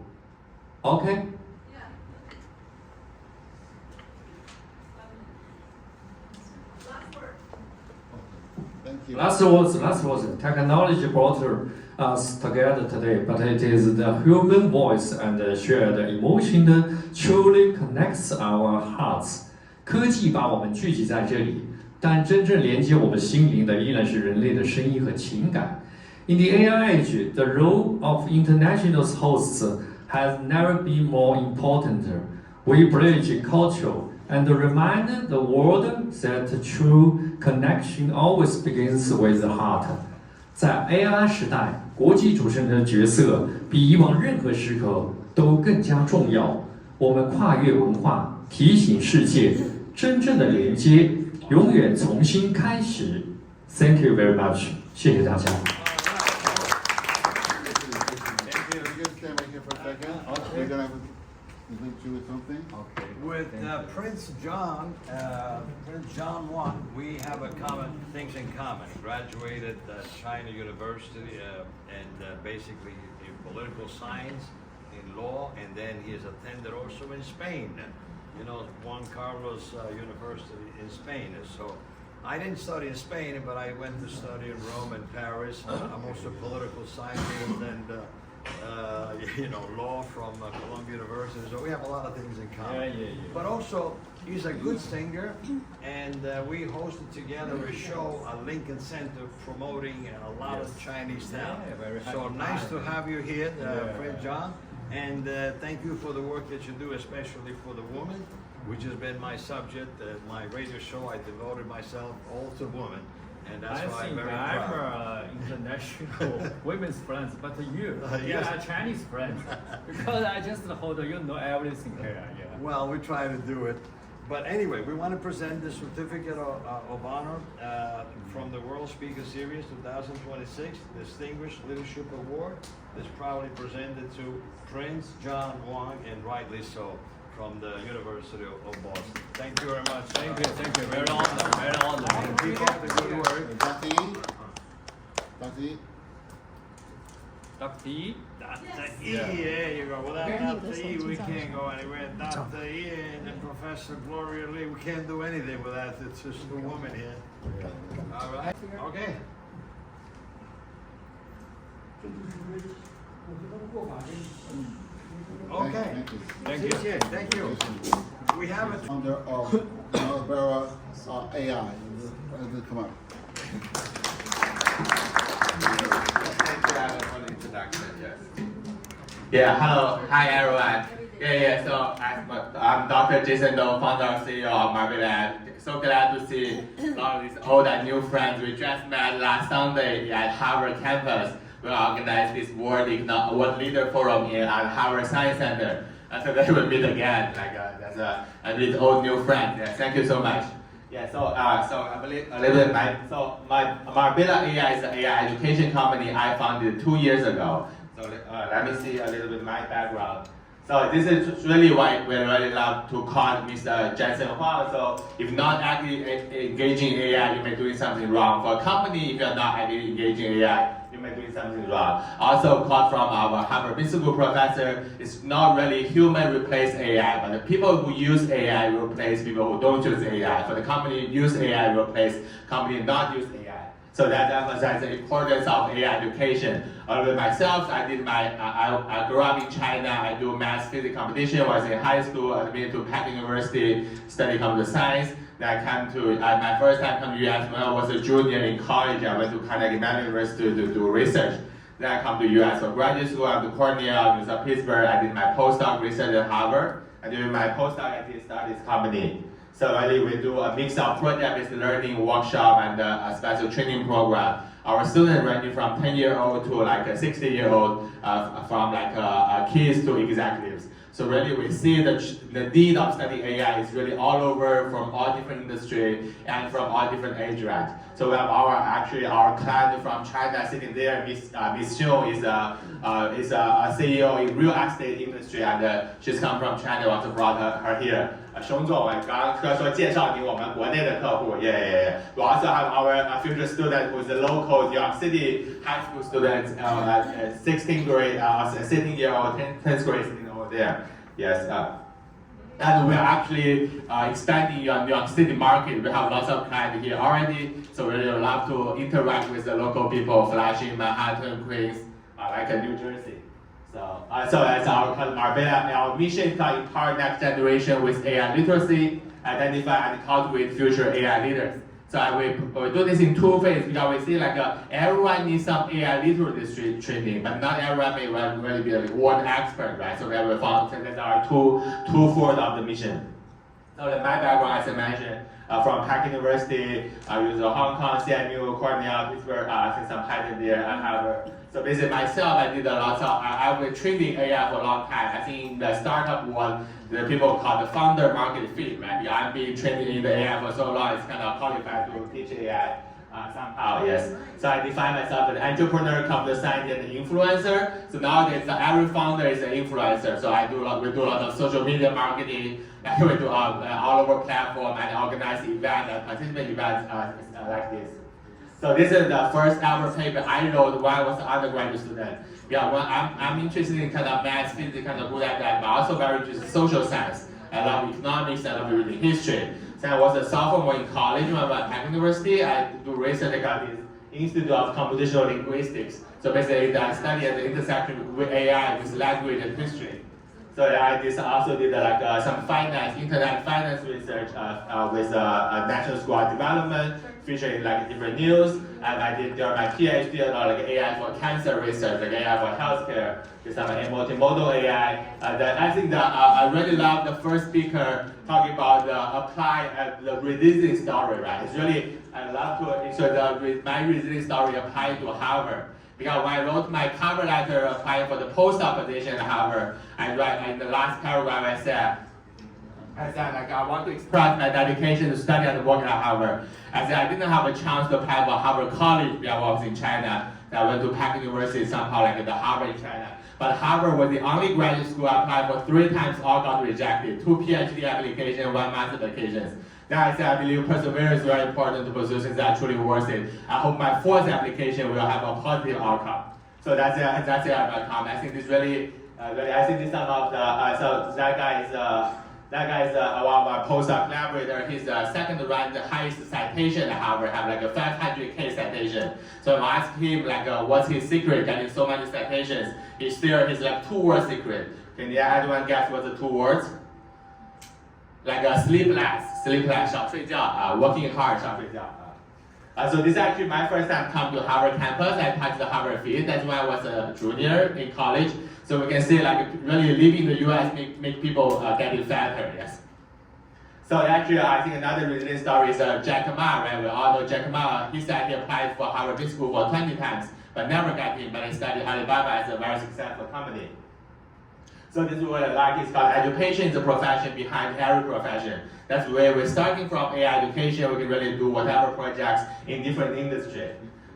，OK。Last words. Technology brought us together today, but it is the human voice and shared emotion that truly connects our hearts. 科技把我们聚集在这里，但真正连接我们心灵的依然是人类的声音和情感。In the AI age, the role of international hosts has never been more important. We bridge culture and remind the world that true connection always begins with the heart. 在 AR 时代，国际主持人的角色比以往任何时刻都更加重要。我们跨越文化，提醒世界，真正的连接永远重新开始。Thank you very much. 谢谢大家。With Prince John Wang, we have things in common. He graduated China University and basically in political science, in law, and then he has attended also in Spain. You know, Juan Carlos University in Spain. So I didn't study in Spain, but I went to study in Rome and Paris. I'm also a political scientist and law from Columbia University. So we have a lot of things in common. But also, he's a good singer, and we hosted together a show at Lincoln Center promoting a lot of Chinese talent. So nice to have you here, friend John. And thank you for the work that you do, especially for the women, which has been my subject. My radio show, I devoted myself all to women. And that's why I'm very proud. I'm international women's friends, but you are Chinese friends. Because I just hold everything here. Yeah. Well, we try to do it. But anyway, we want to present the certificate of honor from the World Speaker Series 2026 Distinguished Leadership Award. That's proudly presented to Prince John Wang, and rightly so, from the University of Boston. Thank you very much. Thank you. Very honored. Keep up the good work. Dr. Dr. E? Dr. E, there you go. Without Dr. E, we can't go anywhere. Dr. E and Professor Gloria Lee, we can't do anything without it's just a woman here. All right? Okay. Okay. Thank you. Thank you. We have it. Founder of Barbara AI. Come on. Thank you, Alan, for the introduction. Yes. Yeah. Hello. Hi, everyone. Yeah. So I'm Dr. Jason Do, founder and CEO of Marvel. So glad to see a lot of these old and new friends. We just met last Sunday at Harvard campus. We organized this World Leader Forum at Harvard Science Center. And today we meet again, and with old new friends. Yeah, thank you so much. Yeah, so a little bit my Marbella AI is an AI education company I founded 2 years ago. So let me see a little bit of my background. So this is really why we really love to call Mr. Jensen Huang. So if you're not actively engaging in AI, you may be doing something wrong. For a company, if you're not actively engaging in AI, you may be doing something wrong. Also caught from our Harvard Business School professor, it's not really human replace AI, but the people who use AI replace people who don't use AI. For the company use AI replace company not use AI. So that emphasizes the importance of AI education. With myself, I grew up in China. I do math physics competition. I was in high school. I went to Peking University, studied computer science. Then I came to my first time come to US when I was a junior in college. I went to Carnegie Mellon University to do research. Then I come to US for graduate school. I went to Cornell, University of Pittsburgh. I did my postdoc research at Harvard. And during my postdoc, I did start this company. So really we do a mix of project-based learning, workshop, and a special training program. Our students ranging from 10-year-old to like a 60-year-old, from like kids to executives. So really we see the need of studying AI is really all over from all different industry and from all different age range. So we have our client from China sitting there. Miss Xiu is a CEO in real estate industry, and she's come from China. Want to brought her here. 熊总，刚刚说介绍你我们国内的客户 We also have our future student who's a local New York City high school student, 16th grade, 16-year-old, 10th grade sitting over there. Yes. And we're actually expanding in New York City market. We have lots of clients here already, so we really love to interact with the local people, Flushing, Manhattan, Queens, like New Jersey. So as our Marbella, our mission is to empower next generation with AI literacy, identify and cultivate future AI leaders. So we do this in two phases because we see like everyone needs some AI literacy training, but not everyone may really be a world expert, right? So we have found that's our two-fold of the mission. So my background, as I mentioned, from Peking University, I use Hong Kong, CMU, Cornell, Pittsburgh, since I'm hiding there, I have. So basically myself, I did a lot of, I've been training AI for a long time. I think in the startup world, the people call the founder market fit, right? Because I've been training in the AI for so long, it's kind of qualified to teach AI somehow, yes. So I define myself as an entrepreneur, computer scientist, and influencer. So nowadays, every founder is an influencer. So we do a lot of social media marketing, we do all over platform and organize events, participate events like this. So this is the first ever paper I wrote when I was an undergraduate student. Yeah, when I'm interested in kind of math, physics, kind of good at that, but also very interested in social science. I love economics, I love reading history. So I was a sophomore in college when I went to Peking University. I do research at this Institute of Computational Linguistics. So basically I study at the intersection with AI, with language and history. So I also did some internet finance research with National School of Development, featuring like different news. And I did my PhD on like AI for cancer research, like AI for healthcare, with some multimodal AI. I think that I really love the first speaker talking about the resilience story, right? It's really, I love to show my resilience story applied to Harvard. Because when I wrote my cover letter applying for the postdoc position at Harvard, I write in the last paragraph I said like I want to express my dedication to study and work at Harvard. I said I didn't have a chance to apply for Harvard College because I was in China. So I went to Peking University somehow like the Harvard in China. But Harvard was the only graduate school I applied for 3 times, all got rejected. 2 PhD applications, 1 master applications. Then I said I believe perseverance is very important to positions that are truly worth it. I hope my 4th application will have a positive outcome. So that's my comment. I think this really, I think this some of the, so that guy is one of our postdoc collaborator. He's second ranked highest citation at Harvard, have like a 500K citation. So I asked him like, what's his secret getting so many citations? He's like 2-word secret. Can anyone guess what's the 2 words? Like sleepless, 少睡觉, working hard, 少睡觉. So this is actually my first time come to Harvard campus. I touched the Harvard field. That's when I was a junior in college. So we can see like really living in the US make people getting fatter, yes. So actually I think another related story is Jack Ma, right? We all know Jack Ma. He said he applied for Harvard Business School for 20 times, but never got in, but he studied Alibaba as a very successful company. So this is what I like, it's called education is a profession behind every profession. That's where we're starting from AI education, we can really do whatever projects in different industries.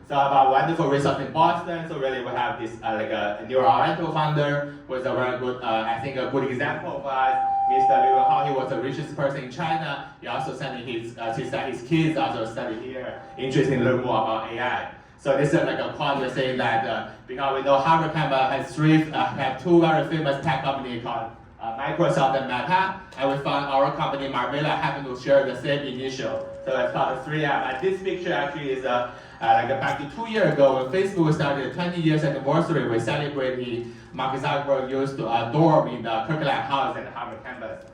So about wonderful resource in Boston, so really we have this like a neurooriental founder who is a very good, I think a good example of us. Mr. Liu Hao, he was the richest person in China. He also sent his kids also study here, interested in learn more about AI. So this is like a quote we're saying that because we know Harvard campus has have 2 very famous tech companies called Microsoft and Meta, and we found our company Marbella happened to share the same initial. So it's called the 3M. And this picture actually is like back to 2 years ago when Facebook started 20 years anniversary. We celebrated Mark Zuckerberg used to dorm in the Kirkland House at the Harvard campus.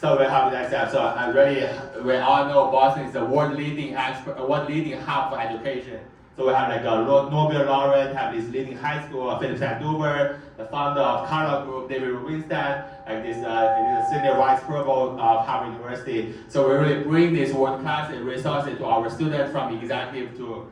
So we have that. So we all know Boston is the world-leading hub for education. So we have like a Nobel laureate, have this leading high school, Philip Sandover, the founder of Carlyle Group, David Winston, like this senior vice provost of Harvard University. So we really bring this world-class resources to our students from executive to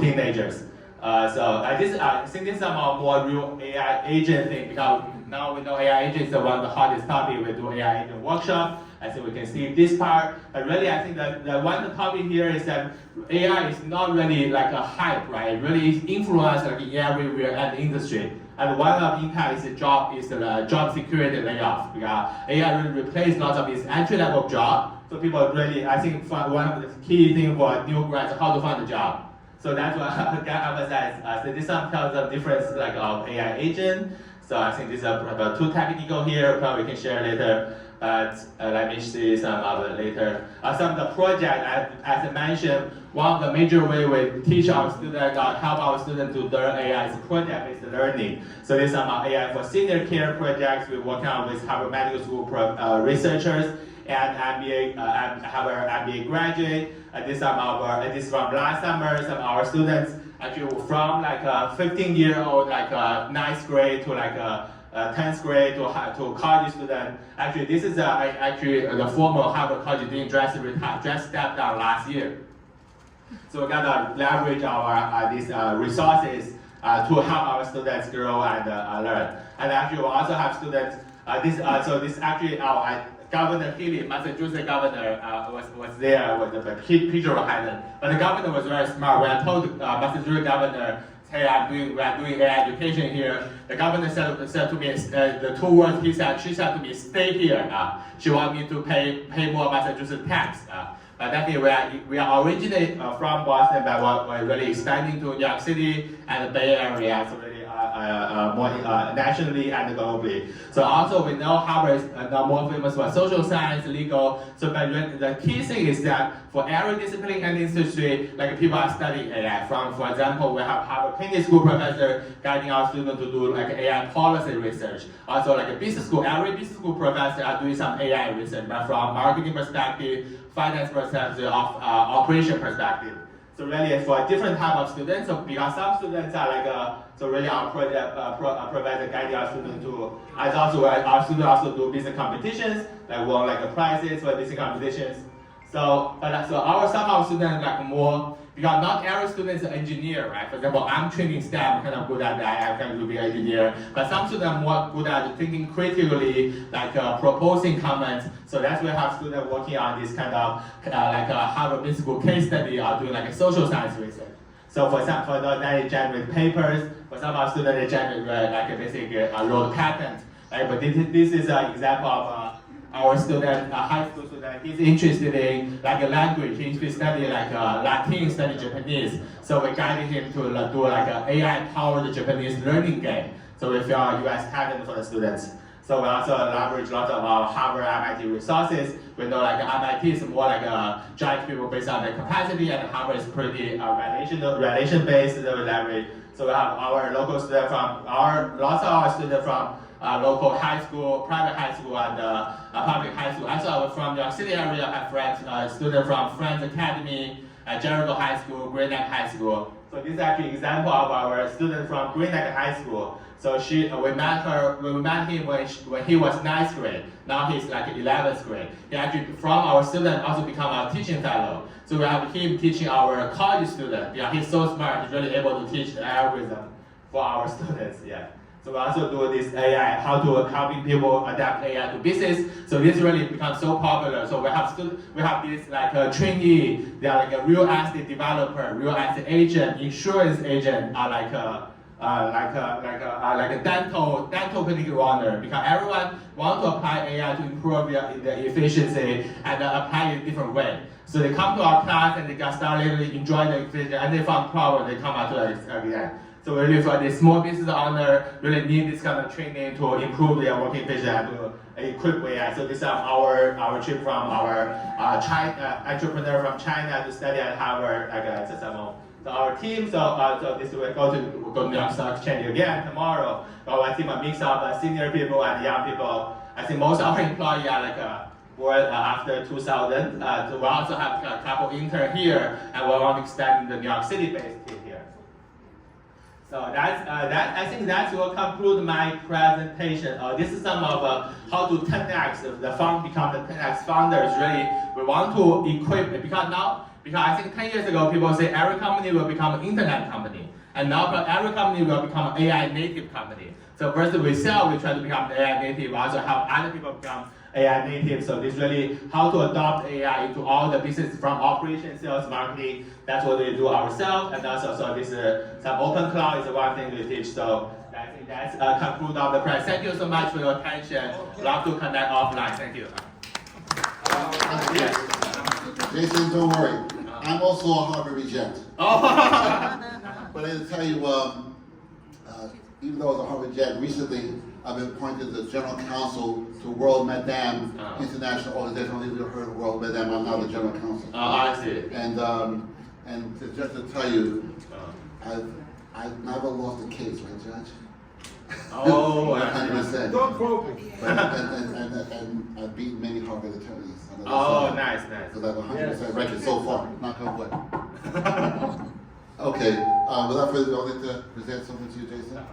teenagers. So I think this is some more real AI agent thing because now we know AI agents are one of the hottest topics. We do AI agent workshop. I think we can see this part. But really, I think that the one topic here is that AI is not really like a hype, right? It really is influenced like in everywhere at the industry. And one of the impact is the job security layoff because AI really replaces lots of these entry-level jobs. So people really, I think one of the key things for new grads is how to find a job. So that's what I emphasize. So this tells the difference like of AI agent. So I think this is about too technical here. Probably we can share later. But let me see some of it later. Some of the projects, as I mentioned, one of the major ways we teach our students, help our students to learn AI is project-based learning. So there's some AI for senior care projects. We're working on with Harvard Medical School researchers and Harvard MBA graduate. This is from last summer. Some of our students actually from like a 15-year-old, like a 9th grade to like a 10th grade to college student. Actually, this is actually the former Harvard college dean just stepped down last year. So we gotta leverage our these resources to help our students grow and learn. And actually, we also have students. This actually Governor Healy, Massachusetts governor, was there with the picture behind it. But the governor was very smart. When I told Massachusetts governor, hey, we are doing AI education here, the governor said to me, the 2 words she said to me, stay here. She wanted me to pay more Massachusetts tax. But definitely we are originally from Boston, but we're really expanding to New York City and the Bay Area. So really more nationally and globally. So also we know Harvard is now more famous for social science, legal. So but the key thing is that for every discipline and industry, like people are studying AI. For example, we have Harvard Kennedy School professor guiding our students to do like AI policy research. Also like a business school, every business school professor are doing some AI research, but from marketing perspective, finance perspective, operation perspective. So really for a different type of students, so because some students are like so really our project professor guiding our students to, as also our students also do business competitions, like won like prizes for business competitions. So some of our students like more, because not every student is an engineer, right? For example, I'm training STEM, I'm kind of good at that, I can be an engineer. But some students are more good at thinking critically, like proposing comments. So that's why we have students working on this kind of like a Harvard Business School case study or doing like a social science research. So for those they generate papers, for some of our students they generate like basically wrote patents. Right? But this is an example of our student, high school student, he's interested in like a language. He study like Latin, study Japanese. So we guided him to do like an AI-powered Japanese learning game. So we feel US talent for the students. So we also leverage lots of Harvard, MIT resources. We know like MIT is more like a judge people based on their capacity, and Harvard is pretty relation-based. That we leverage. So we have our local students from lots of our students from local high school, private high school, and public high school. Also from New York City area, I have friends, students from Friends Academy, Jericho High School, Great Neck High School. So this is actually an example of our student from Great Neck High School. So we met him when he was 9th grade. Now he's like 11th grade. He actually, from our student, also become a teaching fellow. So we have him teaching our college students. Yeah, he's so smart. He's really able to teach the algorithm for our students. Yeah. So we also do this AI, helping people adapt AI to business. So this really becomes so popular. So we have this like a trainee. They are like a real estate developer, real estate agent, insurance agent, like a dental clinic owner, because everyone wants to apply AI to improve their efficiency and apply it a different way. So they come to our class and they can start really enjoying the efficiency, and they found problem, they come out to us again. So we really for the small business owner really need this kind of training to improve their working efficiency and to equip with AI. So this is our trip from our entrepreneur from China to study at Harvard, So our team, so this will go to New York Stock Exchange again tomorrow. So I think a mix of senior people and young people. I think most of our employees are like after 2000. So we also have a couple interns here, and we want to extend the New York City-based team here. So I think that will conclude my presentation. This is some of how to 10x the fund become the 10x founders. Really, we want to equip because I think 10 years ago people say every company will become an internet company, and now every company will become an AI native company. So first we try to become the AI native. We also help other people become AI native. So this really how to adopt AI into all the business from operations, sales, marketing. That's what we do ourselves. And also, so this some open cloud is one thing we teach. So I think that's conclude of the press. Thank you so much for your attention. Love to connect offline. Thank you. Jason, don't worry. I'm also a Harvard reject. Oh. But I tell you, even though I was a Harvard reject, recently I've been appointed the general counsel to World Madame International Organization. I don't know if you've heard of World Madame. I'm now the general counsel. Oh, I see. And just to tell you, I've never lost a case, right, Judge? Oh, 100%. Don't quote me. And I've beaten many Harvard attorneys. Oh, nice. So that's 100% record so far. Knock on wood. Okay. Without further ado, I'd like to present something to you, Jason.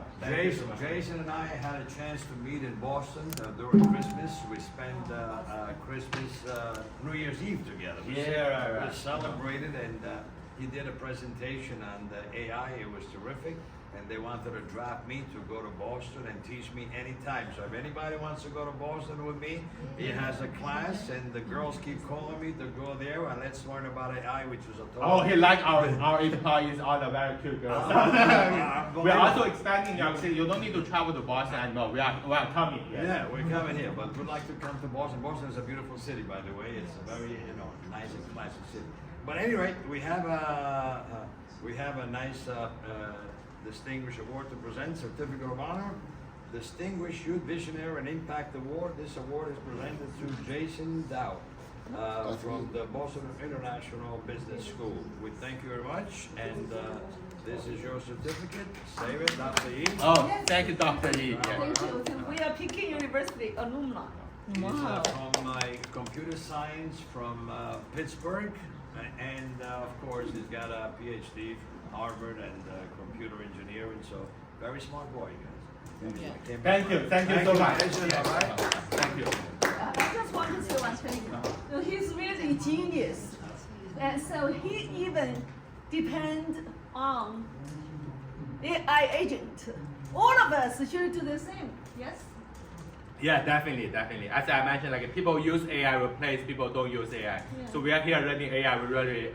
Jason and I had a chance to meet in Boston during Christmas. We spent Christmas, New Year's Eve together. We celebrated, and he did a presentation on the AI. It was terrific. And they wanted to draft me to go to Boston and teach me anytime. So if anybody wants to go to Boston with me, he has a class, and the girls keep calling me to go there, and let's learn about AI, which is a total. Oh, he like our employees, all the very cute girls. We're also expanding New York City. You don't need to travel to Boston anymore. We are coming here. Yeah, we're coming here, but we'd like to come to Boston. Boston is a beautiful city, by the way. It's a very nice and classy city. But at any rate, we have a nice. Distinguished Award to present, Certificate of Honor, Distinguished Youth Visionary and Impact Award. This award is presented to Jason Dow from the Boston International Business School. We thank you very much, and this is your certificate. Save it, Dr. Yi. Oh, thank you, Dr. Yi. Thank you. We are Peking University alumni. Wow. From my computer science from Pittsburgh, and of course he's got a PhD from Harvard and computer engineering. So very smart boy, guys. Yeah. Thank you so much. Thank you. I just want to say one thing. So he's really genius, and so he even depends on AI agent. All of us should do the same. Yes. Yeah, definitely. As I mentioned, like people use AI replace people don't use AI. Yeah. So we are here learning AI. We really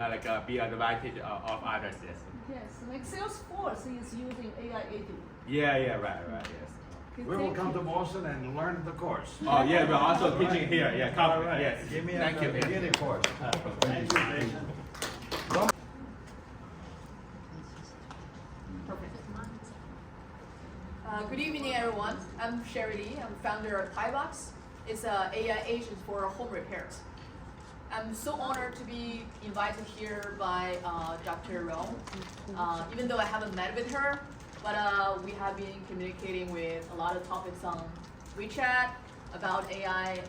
be an advantage of others. Yes. Yes, like Salesforce is using AI agent. Yeah, right. Yes. We will come to Boston and learn the course. Oh, yeah, we're also teaching here. Yeah, come. All right. Yes. Give me Thank you. a beginning course. Thank you, Jason. Good evening, everyone. I'm Sherry Lee. I'm founder of Bibs. It's an AI agent for home repairs. I'm so honored to be invited here by Dr. Rong. Even though I haven't met with her, but we have been communicating with a lot of topics on WeChat about AI.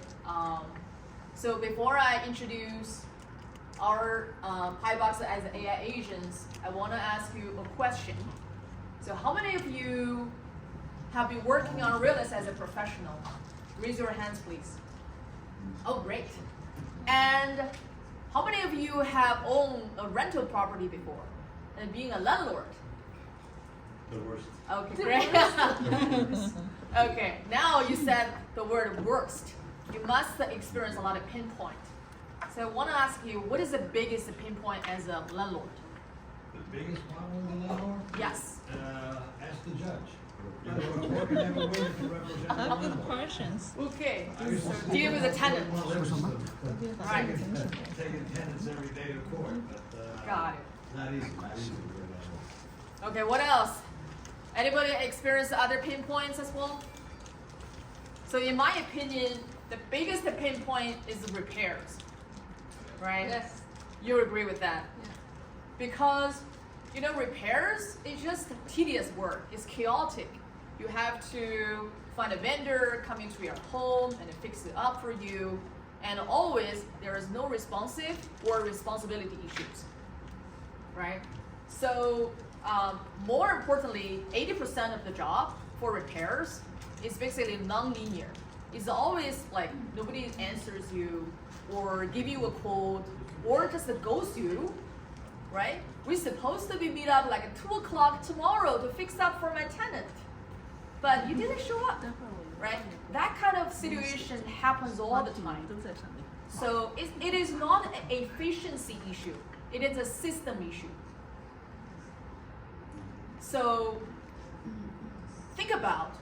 So before I introduce our Bibs as AI agents, I want to ask you a question. So how many of you have been working on real estate as a professional? Raise your hands, please. Oh, great. And how many of you have owned a rental property before and being a landlord? The worst. Okay, great. Okay, now you said the word worst. You must experience a lot of pinpoint. So I want to ask you, what is the biggest pinpoint as a landlord? The biggest problem with the landlord? Yes. Ask the judge. You go to court, you never win if you represent the landlord. Questions. Okay, so deal with the tenant. Right. Taking tenants every day to court, but Got it. not easy to be a landlord. Okay, what else? Anybody experience other pinpoints as well? So in my opinion, the biggest pinpoint is the repairs, right? Yes. You agree with that? Yeah. Because, you know, repairs is just tedious work. It's chaotic. You have to find a vendor come into your home and fix it up for you. And always there is no responsive or responsibility issues, right? So more importantly, 80% of the job for repairs is basically non-linear. It's always like nobody answers you or give you a quote or just ghost you, right? We're supposed to be meet up like at 2 o'clock tomorrow to fix up for my tenant, but you didn't show up, right? That kind of situation happens all the time. So it is not an efficiency issue. It is a system issue. So think about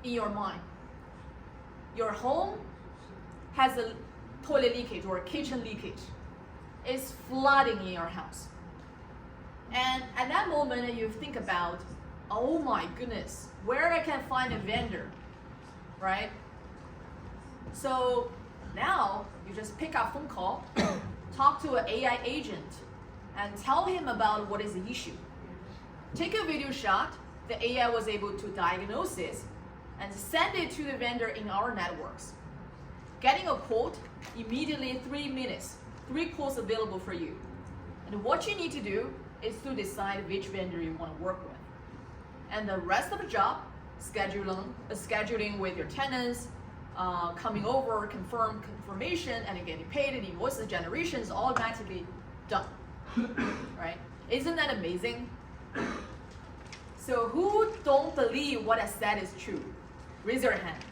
in your mind, your home has a toilet leakage or a kitchen leakage. It's flooding in your house. And at that moment you think about, oh my goodness, where I can find a vendor, right? So now you just pick up phone call, talk to an AI agent and tell him about what is the issue. Take a video shot, the AI was able to diagnose it and send it to the vendor in our networks. Getting a quote, immediately 3 minutes, 3 quotes available for you. And what you need to do is to decide which vendor you want to work with. And the rest of the job, scheduling with your tenants, coming over, confirmation, and getting paid, and invoices generation is automatically done, right? Isn't that amazing? So who don't believe what I said is true? Raise your hand.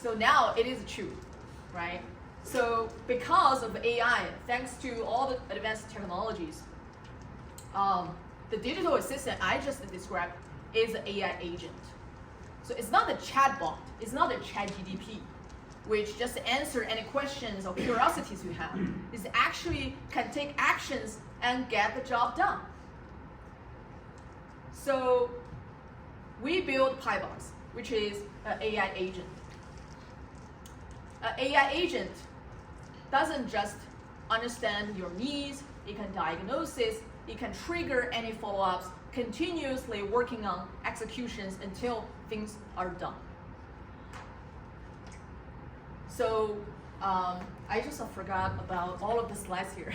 So now it is true, right? So because of AI, thanks to all the advanced technologies, the digital assistant I just described is an AI agent. So it's not a chatbot, it's not a ChatGPT, which just answer any questions or curiosities you have. It actually can take actions and get the job done. So we built Bibs, which is an AI agent. An AI agent doesn't just understand your needs, it can diagnose it, it can trigger any follow-ups, continuously working on executions until things are done. So I just forgot about all of the slides here.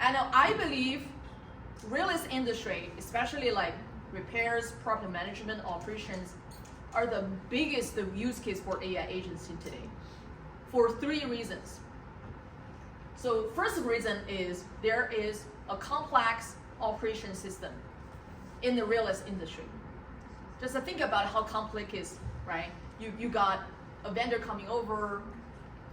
And I believe real estate industry, especially like repairs, property management, operations, are the biggest use case for AI agents in today, for 3 reasons. So first reason is there is a complex operation system in the real estate industry. Just to think about how complex it is, right? You got a vendor coming over,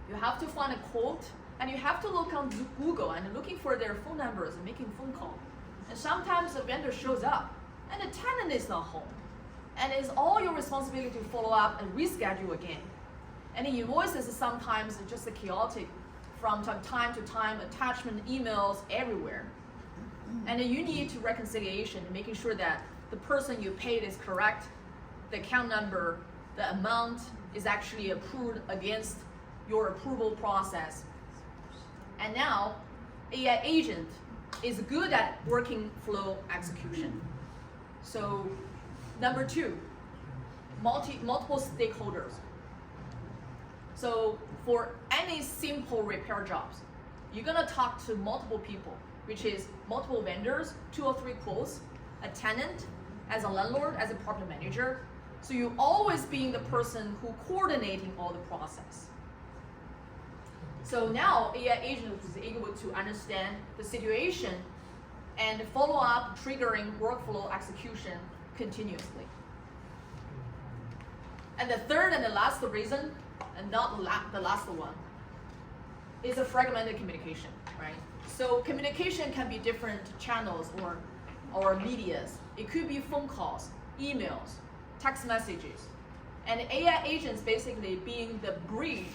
you have to find a quote, and you have to look on Google and looking for their phone numbers and making phone call. And sometimes the vendor shows up and the tenant is not home. And it's all your responsibility to follow up and reschedule again. And the invoices is sometimes just chaotic from time to time, attachment emails everywhere. And then you need to reconciliation, making sure that the person you paid is correct, the account number, the amount is actually approved against your approval process. And now, AI agent is good at working flow execution. So, number 2, multiple stakeholders. So, for any simple repair jobs, you're gonna talk to multiple people, which is multiple vendors, 2 or 3 quotes, a tenant, as a landlord, as a property manager. So you always being the person who coordinating all the process. So now AI agent is able to understand the situation and follow up, triggering workflow execution continuously. And the third and the last reason, and not the last one, is a fragmented communication, right? So communication can be different channels or medias. It could be phone calls, emails, text messages. And AI agents basically being the bridge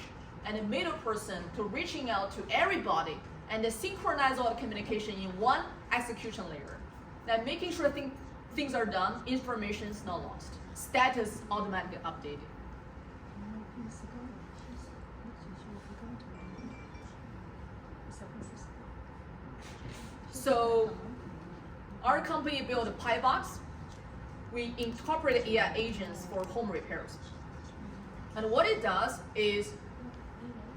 and the middle person to reaching out to everybody and to synchronize all the communication in one execution layer. That making sure things are done, information is not lost. Status automatically updated. So our company built a pie box. We incorporate AI agents for home repairs. And what it does is,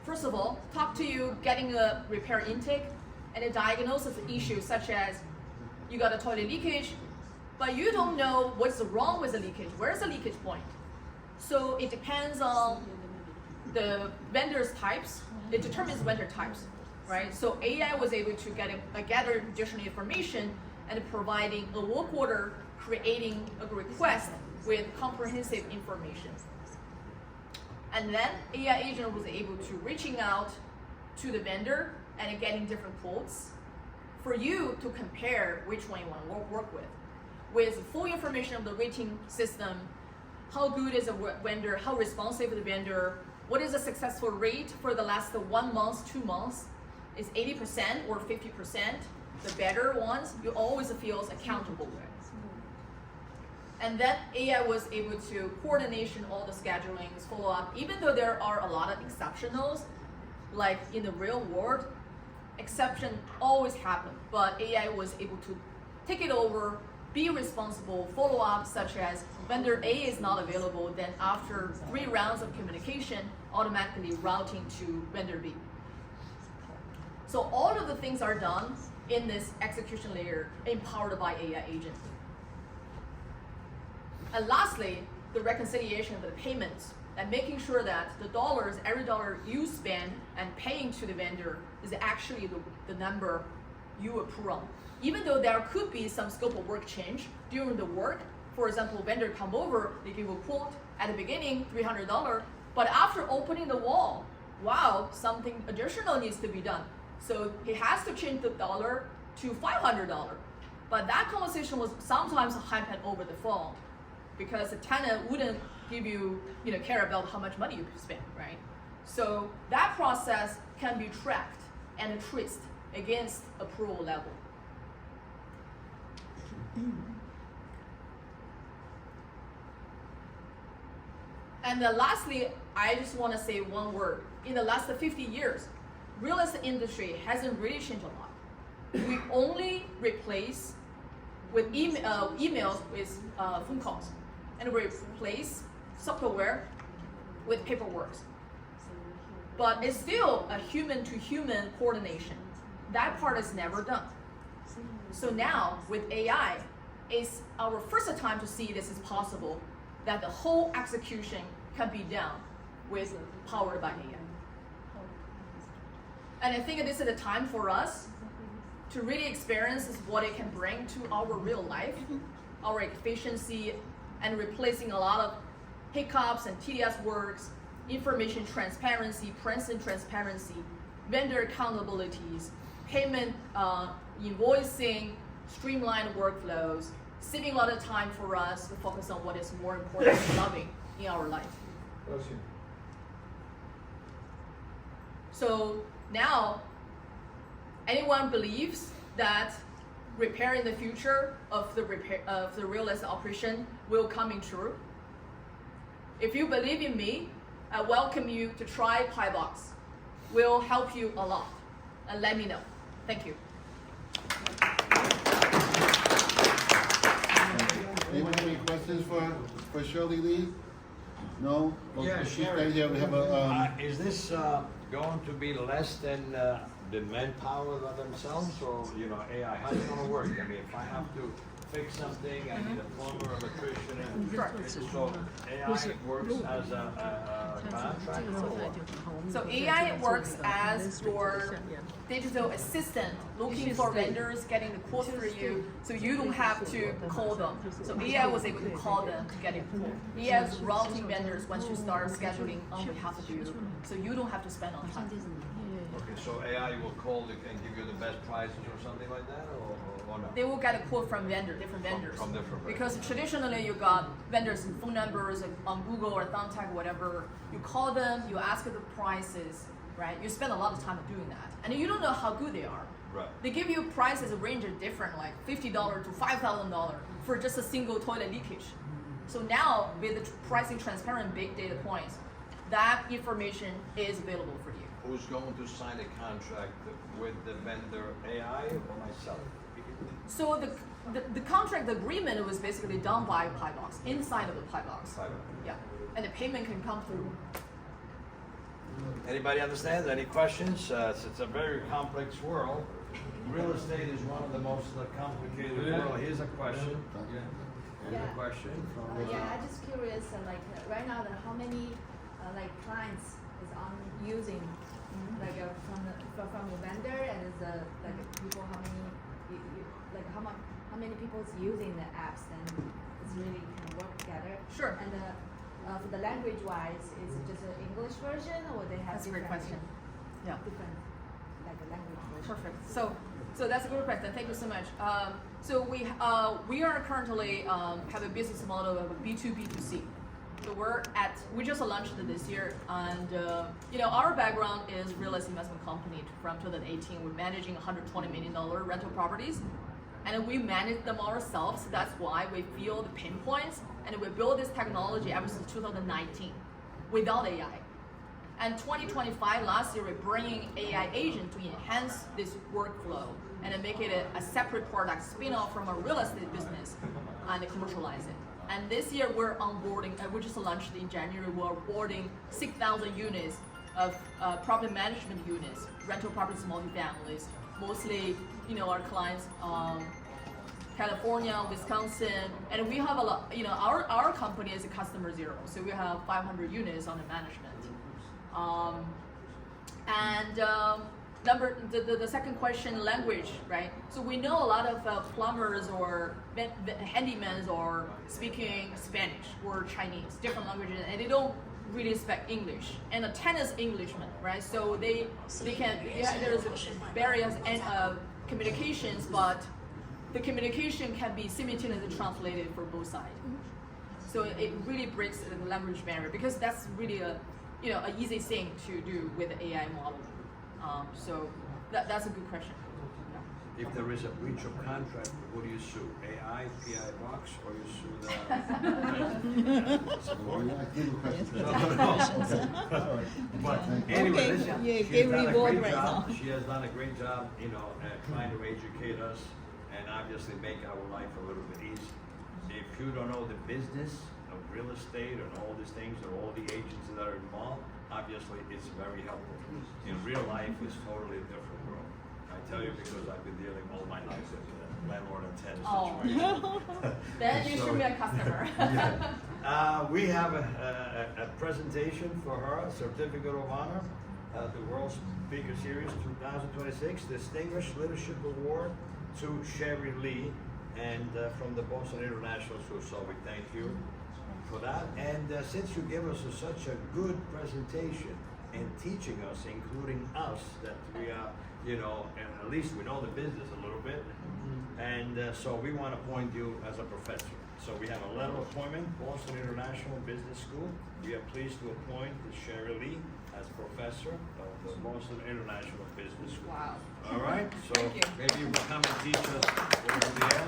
first of all, talk to you getting a repair intake and a diagnosis of issues such as you got a toilet leakage, but you don't know what's wrong with the leakage. Where's the leakage point? So it depends on the vendor's types. It determines vendor types, right? So AI was able to gather additional information and providing a work order, creating a request with comprehensive information. And then AI agent was able to reaching out to the vendor and getting different quotes for you to compare which one you want to work with full information of the rating system, how good is a vendor, how responsive is the vendor, what is the successful rate for the last 1 month, 2 months, is 80% or 50%, the better ones you always feel accountable with. And then AI was able to coordination all the schedulings, follow up, even though there are a lot of exceptionals, like in the real world, exception always happen, but AI was able to take it over, be responsible, follow up, such as vendor A is not available, then after 3 rounds of communication, automatically routing to vendor B. So all of the things are done in this execution layer empowered by AI agent. And lastly, the reconciliation of the payments and making sure that the dollars, every dollar you spend and paying to the vendor is actually the number you approve on. Even though there could be some scope of work change during the work, for example, vendor come over, they give a quote at the beginning, $300, but after opening the wall, wow, something additional needs to be done. So he has to change the dollar to $500. But that conversation was sometimes happen over the phone because the tenant wouldn't give you, care about how much money you spend, right? So that process can be tracked and traced against approval level. And then lastly, I just want to say one word. In the last 50 years, real estate industry hasn't really changed a lot. We only replace with emails with phone calls, and we replace software with paperwork. But it's still a human-to-human coordination. That part is never done. So now with AI, it's our first time to see this is possible, that the whole execution can be done with powered by AI. And I think this is the time for us to really experience what it can bring to our real life, our efficiency, and replacing a lot of hiccups and tedious works, information transparency, present transparency, vendor accountabilities, payment, invoicing, streamlined workflows, saving a lot of time for us to focus on what is more important and loving in our life. So now, anyone believes that repairing the future of the real estate operation will come in true? If you believe in me, I welcome you to try Bibs. We'll help you a lot, and let me know. Thank you. Anyone have any questions for Shirley Lee? No? Yeah, she's Sherry. right here. We have a. Is this going to be less than the manpower themselves, or AI? How's it going to work? I mean, if I have to fix something, I need a plumber, electrician, and so AI works as a contract. So AI works as your digital assistant, looking for vendors, getting the quotes for you, so you don't have to call them. So AI was able to call them to get a quote. AI is routing vendors once you start scheduling on behalf of you, so you don't have to spend on time. Okay, so AI will call and give you the best prices or something like that, or no? They will get a quote from different vendors. From different vendors. Because traditionally you got vendors and phone numbers on Google or Thumbtack, whatever. You call them, you ask the prices, right? You spend a lot of time doing that. And you don't know how good they are. Right. They give you prices range are different, like $50 to $5,000 for just a single toilet leakage. So now with the pricing transparent big data points, that information is available for you. Who's going to sign a contract with the vendor, AI or myself? So the contract agreement was basically done by Bibs, inside of the Bibs. Yeah, and the payment can come through. Anybody understand? Any questions? It's a very complex world. Real estate is one of the most complicated world. Here's a question. Here's a question. Yeah, I'm just curious. Right now, how many clients is on using from the vendor and people? How many people is using the apps and it's really can work together? Sure. And for the language wise, is it just an English version or they have That's a great question. Yeah. Different language version? Perfect. So that's a good question. Thank you so much. So we are currently have a business model of a B2B2C. So we just launched it this year, and our background is real estate investment company from 2018. We're managing $120 million rental properties, and we manage them ourselves. So that's why we feel the pain points, and we built this technology ever since 2019 without AI. And 2025, last year, we're bringing AI agent to enhance this workflow and make it a separate product spin-off from a real estate business and commercialize it. And this year we're onboarding, we just launched in January, we're onboarding 6,000 units of property management units, rental properties, multifamilies, mostly, our clients, California, Wisconsin, and we have a lot, our company is a customer zero, so we have 500 units under management. The second question, language, right? So we know a lot of plumbers or handymans are speaking Spanish or Chinese, different languages, and they don't really speak English. And a tenant is Englishman, right? So they can, there's barriers and communications, but the communication can be simultaneously translated for both sides. So it really breaks the language barrier because that's really an easy thing to do with the AI model. So that's a good question. If there is a breach of contract, who do you sue? AI, PI Box, or you sue the? But anyway, listen, she has done a great job, trying to educate us and obviously make our life a little bit easier. If you don't know the business of real estate and all these things, or all the agents that are involved, obviously it's very helpful. In real life, it's totally a different world. I tell you because I've been dealing all my life with landlord and tenant situation. Then you should be a customer. We have a presentation for her, a certificate of honor, the World Speaker Series 2026, Distinguished Leadership Award to Sherry Lee, and from the Boston International School. So we thank you for that. And since you gave us such a good presentation and teaching us, including us, that we are, and at least we know the business a little bit. And so we want to appoint you as a professor. So we have a letter of appointment, Boston International Business School. We are pleased to appoint Sherry Lee as professor of the Boston International Business School. Wow. All right, so Thank you. maybe you will come and teach us over there.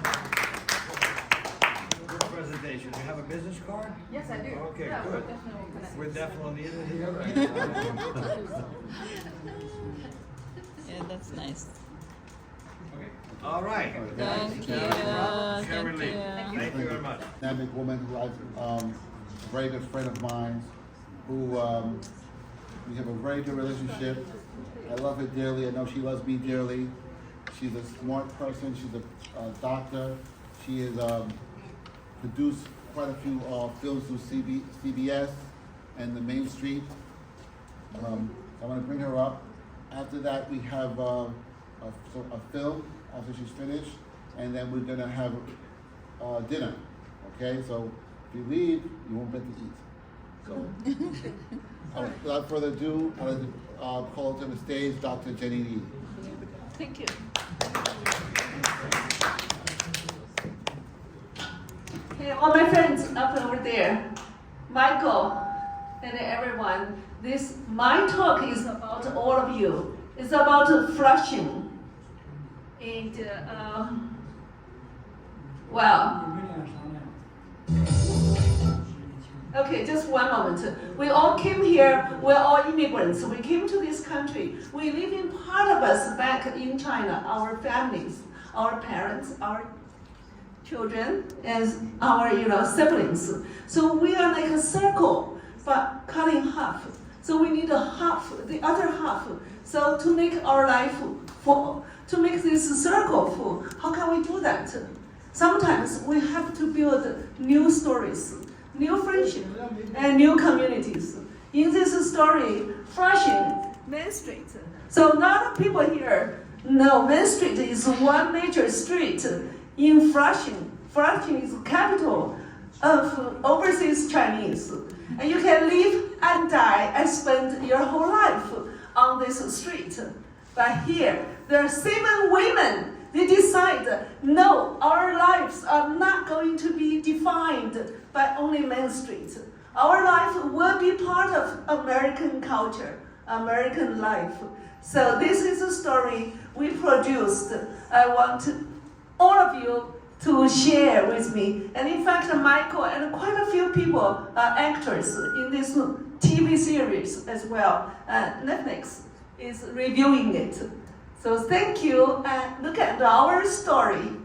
Good presentation. You have a business card? Yes, I do. Okay, Yeah, good. we're definitely We definitely need it here. Yeah, that's nice. All right. Thank you. Sherry Lee. Thank you. Thank you very much. Dynamic woman who I've, a very good friend of mine, who we have a very good relationship. I love her dearly. I know she loves me dearly. She's a smart person. She's a doctor. She has produced quite a few films through CBS and the Main Street. I want to bring her up. After that, we have a film after she's finished, and then we're gonna have dinner. Okay, so if you leave, you won't get to eat. So, without further ado, I'd like to call to the stage Dr. Jenny Lee. Thank you. Hey, all my friends up over there, Michael and everyone, my talk is about all of you. It's about Flushing. And, okay, just one moment. We all came here, we're all immigrants. We came to this country. We live in part of us back in China, our families, our parents, our children, and our siblings. So we are like a circle, but cut in half. So we need a half, the other half. So to make our life full, to make this circle full, how can we do that? Sometimes we have to build new stories, new friendships, and new communities. In this story, Flushing, Main Street. So a lot of people here know Main Street is one major street in Flushing. Flushing is the capital of overseas Chinese. And you can live and die and spend your whole life on this street. But here, there are 7 women. They decide, no, our lives are not going to be defined by only Main Street. Our life will be part of American culture, American life. So this is a story we produced. I want all of you to share with me. And in fact, Michael and quite a few people are actors in this TV series as well. Netflix is reviewing it. So thank you, and look at our story.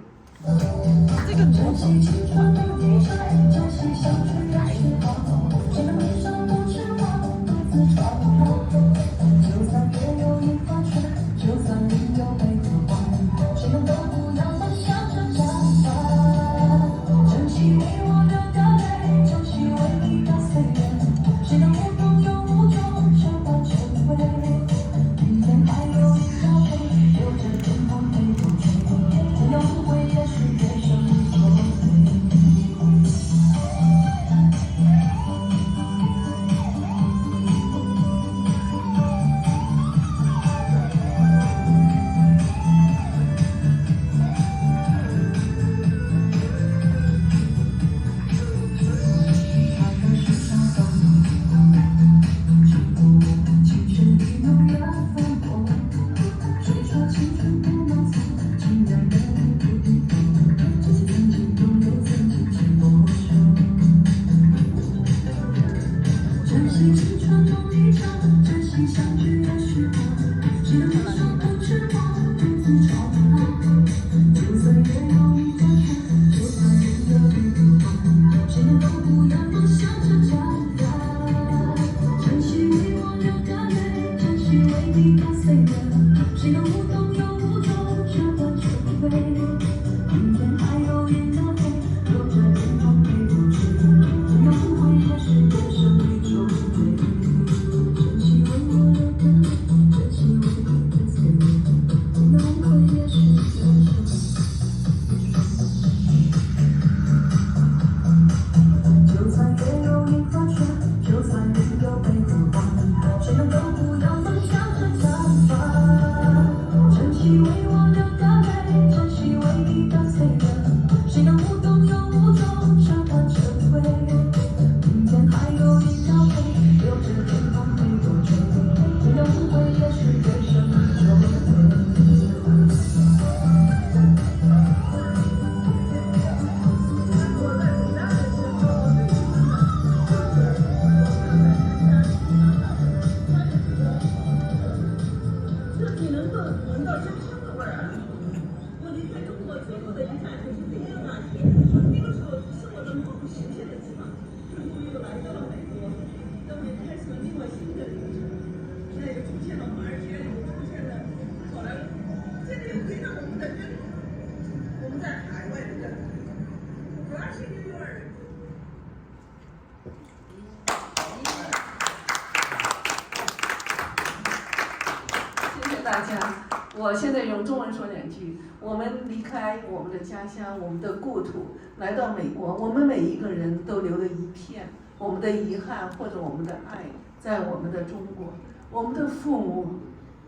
我现在用中文说两句。我们离开我们的家乡，我们的故土，来到美国，我们每一个人都留了一片我们的遗憾或者我们的爱，在我们的中国，我们的父母、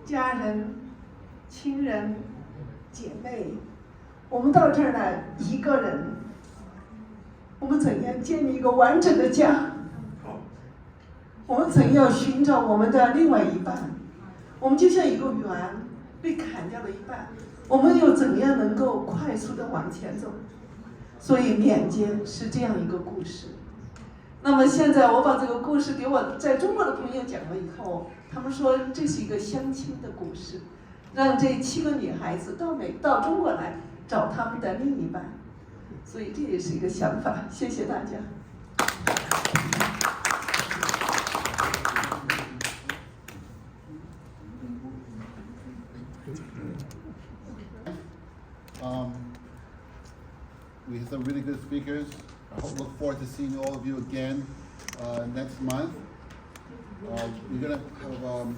家人、亲人、姐妹，我们到这儿来一个人，我们怎样建立一个完整的家？我们怎样寻找我们的另外一半？我们就像一个圆被砍掉了一半，我们又怎样能够快速的往前走？所以缅甸是这样一个故事。那么现在我把这个故事给我在中国的朋友讲了以后，他们说这是一个相亲的故事，让这7个女孩子到中国来找他们的另一半，所以这也是一个想法。谢谢大家。We have some really good speakers. I look forward to seeing all of you again next month. We're gonna have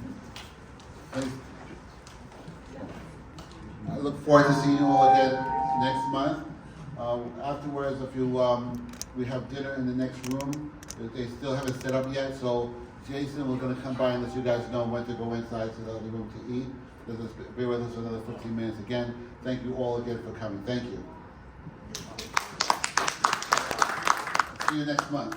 I look forward to seeing you all again next month. Afterwards, if you we have dinner in the next room. They still haven't set up yet, so Jason, we're gonna come by and let you guys know when to go inside to the other room to eat. Just be with us for another 15 minutes. Again, thank you all again for coming. Thank you. See you next month.